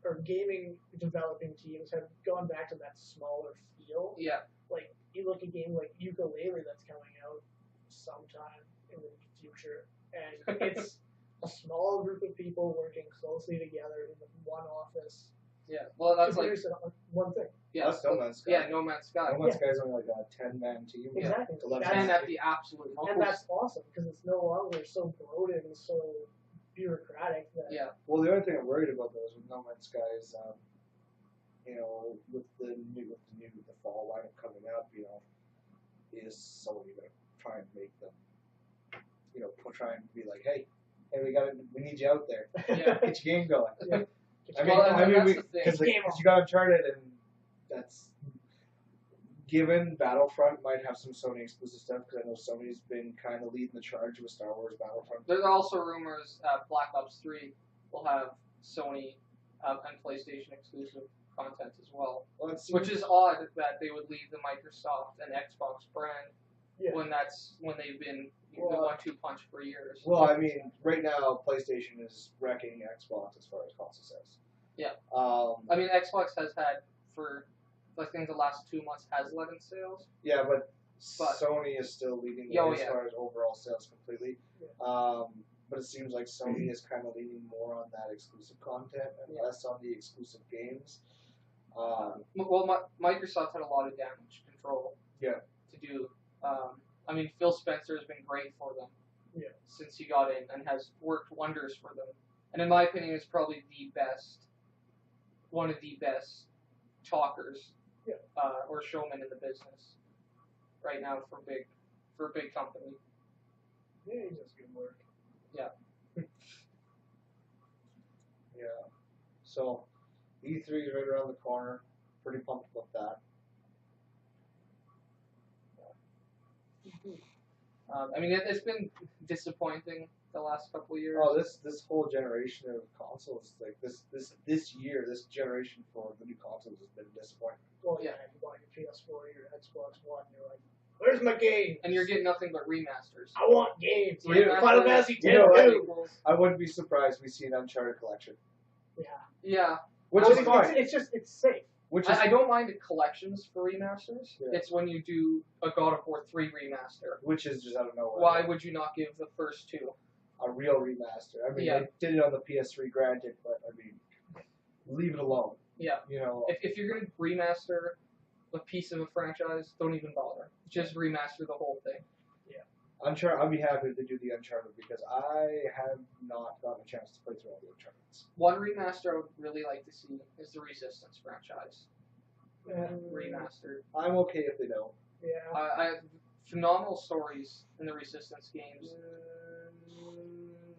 or gaming developing teams have gone back to that smaller feel. Yeah. Like you look at a game like Ukulele that's coming out sometime in the future, and it's a small group of people working closely together in one office Yeah. Well, that's to like produce one thing. yeah. That's No Man's Sky. Yeah, No Man's Sky. No Man's Sky is only like a 10-man team. Exactly. 11 That's- And at the absolute most. And that's awesome because it's no longer so bloated and so bureaucratic that Yeah. Well, the only thing I'm worried about though is with No Man's Sky is, with the fall lineup coming up, is Sony gonna try and make them, try and be like, hey, we need you out there, Yeah. get your game going. Yeah. Well, and that's the thing. Because you got Uncharted, and that's given Battlefront might have some Sony exclusive stuff because I know Sony's been kind of leading the charge with Star Wars Battlefront. There's also rumors Black Ops 3 will have Sony and PlayStation exclusive content as well. Well, it seems- Which is odd that they would leave the Microsoft and Xbox brand Yeah. when they've been the Well, 1-2 punch for years. Well, I mean, right now PlayStation is wrecking Xbox as far as console sales. Yeah. I I mean, Xbox has had for I think the last 2 months has led in sales. yeah, but But- Sony is still leading the Oh, way as yeah. far as overall sales completely. Yeah. But it seems like Sony is kind of leaning more on that exclusive content and Yeah. less on the exclusive games. Well, Microsoft had a lot of damage control. Yeah. To do. I mean, Phil Spencer has been great for them. Yeah. Since he got in and has worked wonders for them. And in my opinion, is probably one of the best talkers, Yeah. or showmen in the business right now for a big company. Yeah, he does good work. Yeah. So E3 is right around the corner. Pretty pumped about that. I mean, it's been disappointing the last couple of years. Oh, this whole generation of consoles, like this year, this generation for the new consoles has been disappointing. Well, Yeah. yeah, you buy your PS4 or your Xbox One, you're like, where's my game? And you're getting nothing but remasters. I want games. Remasters, Final Fantasy You know 10 what? too. I wouldn't be surprised we see an Uncharted collection, Yeah. Yeah. which Well, is fine. It's safe. Which is I don't mind the collections for remasters. Yeah. It's when you do a God of War 3 remaster. which is just out of nowhere. Why would you not give the first two? A real remaster? I mean, Yeah. they did it on the PS3, granted, but I mean, leave it alone. Yeah. If If you're going to remaster a piece of a franchise, don't even bother. Just remaster the whole thing. Uncharted, I'd be happy to do the Uncharted because I have not gotten a chance to play through all the Uncharteds. One remaster I would really like to see is the Resistance franchise. Mm. Remastered. I'm okay if they don't. Yeah. I phenomenal stories in the Resistance games.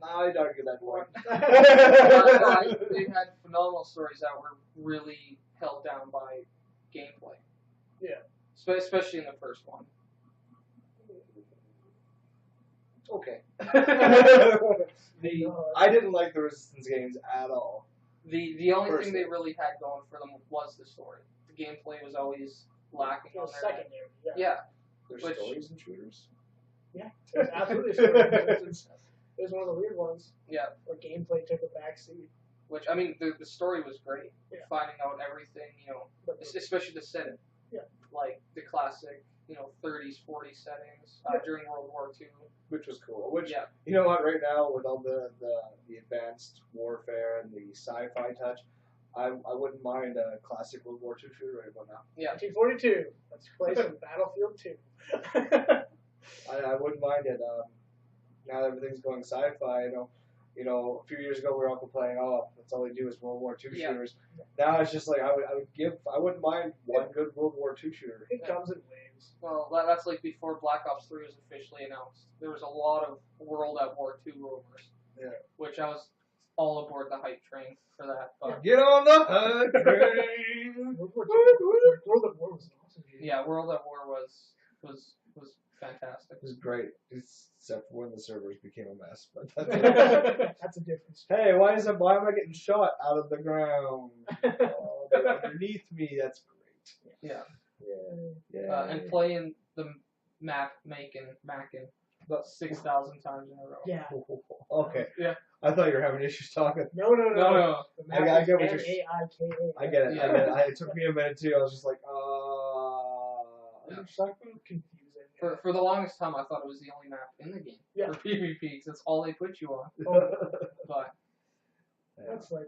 I'd argue that point. They had phenomenal stories that were really held down by gameplay. Yeah. Especially in the first one. Okay. The I didn't like the Resistance games at all. the only thing Personally. they really had going for them was the story. The gameplay was always lacking It on was their end. secondary. Yeah. Yeah. There's Which- stories and shooters. Yeah. It was absolutely. It was one of the weird ones. Yeah. Where gameplay took a backseat. Which I mean, the story was great. Yeah. Finding out everything, But especially the setting. Yeah. Like the classic, 30s, 40s settings during World War II. Which was cool. Which Yeah. you know what? Right now, with all the advanced warfare and the sci-fi touch, I wouldn't mind a classic World War II shooter right about now. Yeah. 1942. Let's play some Battlefield 2. I wouldn't mind it. Now that everything's going sci-fi, a few years ago we were all complaining, that's all they do is World War II shooters. Now it's just like I wouldn't mind one good World War II shooter. It comes in waves. Well, that's like before Black Ops 3 was officially announced. There was a lot of World at War 2 rumors. Yeah. Which I was all aboard the hype train for that. But Get on the hype train. World at War was an awesome game. yeah, World at War was fantastic. It was great, except for when the servers became a mess. But That's a difference. hey, why am I getting shot out of the ground? Oh, they're underneath me. That's great. Yeah. Yeah. And playing the map Mackin about 6,000 times in a row. Yeah. Okay. Yeah. I thought you were having issues talking. No. No. The map I get is what you're. Maika. I get it. Yeah. It took me a minute too. I was just like, Yeah. Confusing. For the longest time, I thought it was the only map in the game Yeah. for PvP because it's all they put you on. But That's like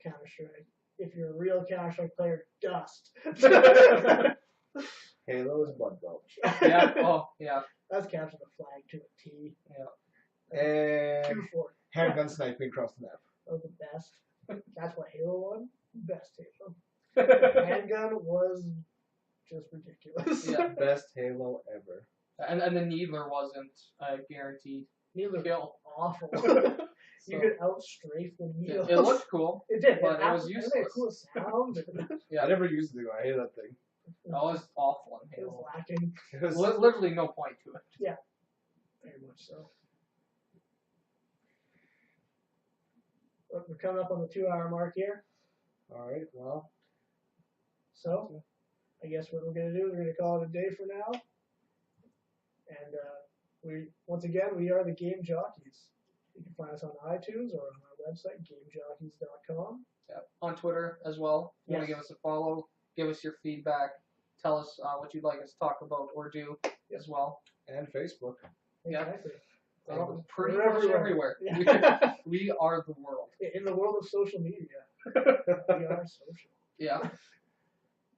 Counter-Strike. If you're a real Counter-Strike player, dust. Halo is blood belch. yeah. That's captured the flag to a T. And 2-4. handgun sniping across the map. That was the best. That's why Halo won. Best Halo. Handgun was just ridiculous. Yeah. Best Halo ever. And the Needler wasn't guaranteed. Needler Kill. was awful. So, You could outstrafe the needle. it looked cool. It did. but it was It useless. had a cool sound. Yeah. I never used it. I hated that thing. That was awful in It was Halo. lacking. It was, Literally no point to it. Very much so. Well, we're coming up on the 2-hour mark here. all right. Well, So, I guess what we're going to do is we're going to call it a day for now. And we are the Game Jockeys. You can find us on iTunes or on our website, gamejockeys.com. Yeah. On Twitter as well. If you want to give us a follow, give us your feedback, tell us what you'd like us to talk about or do as well. and Facebook. Yeah. Exactly. Well, pretty we're much everywhere. Yeah. We are the world. In the world of social media, we are social. Yeah.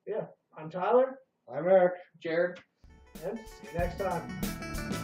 Yeah. I'm Tyler, I'm Eric. Jared. and see you next time.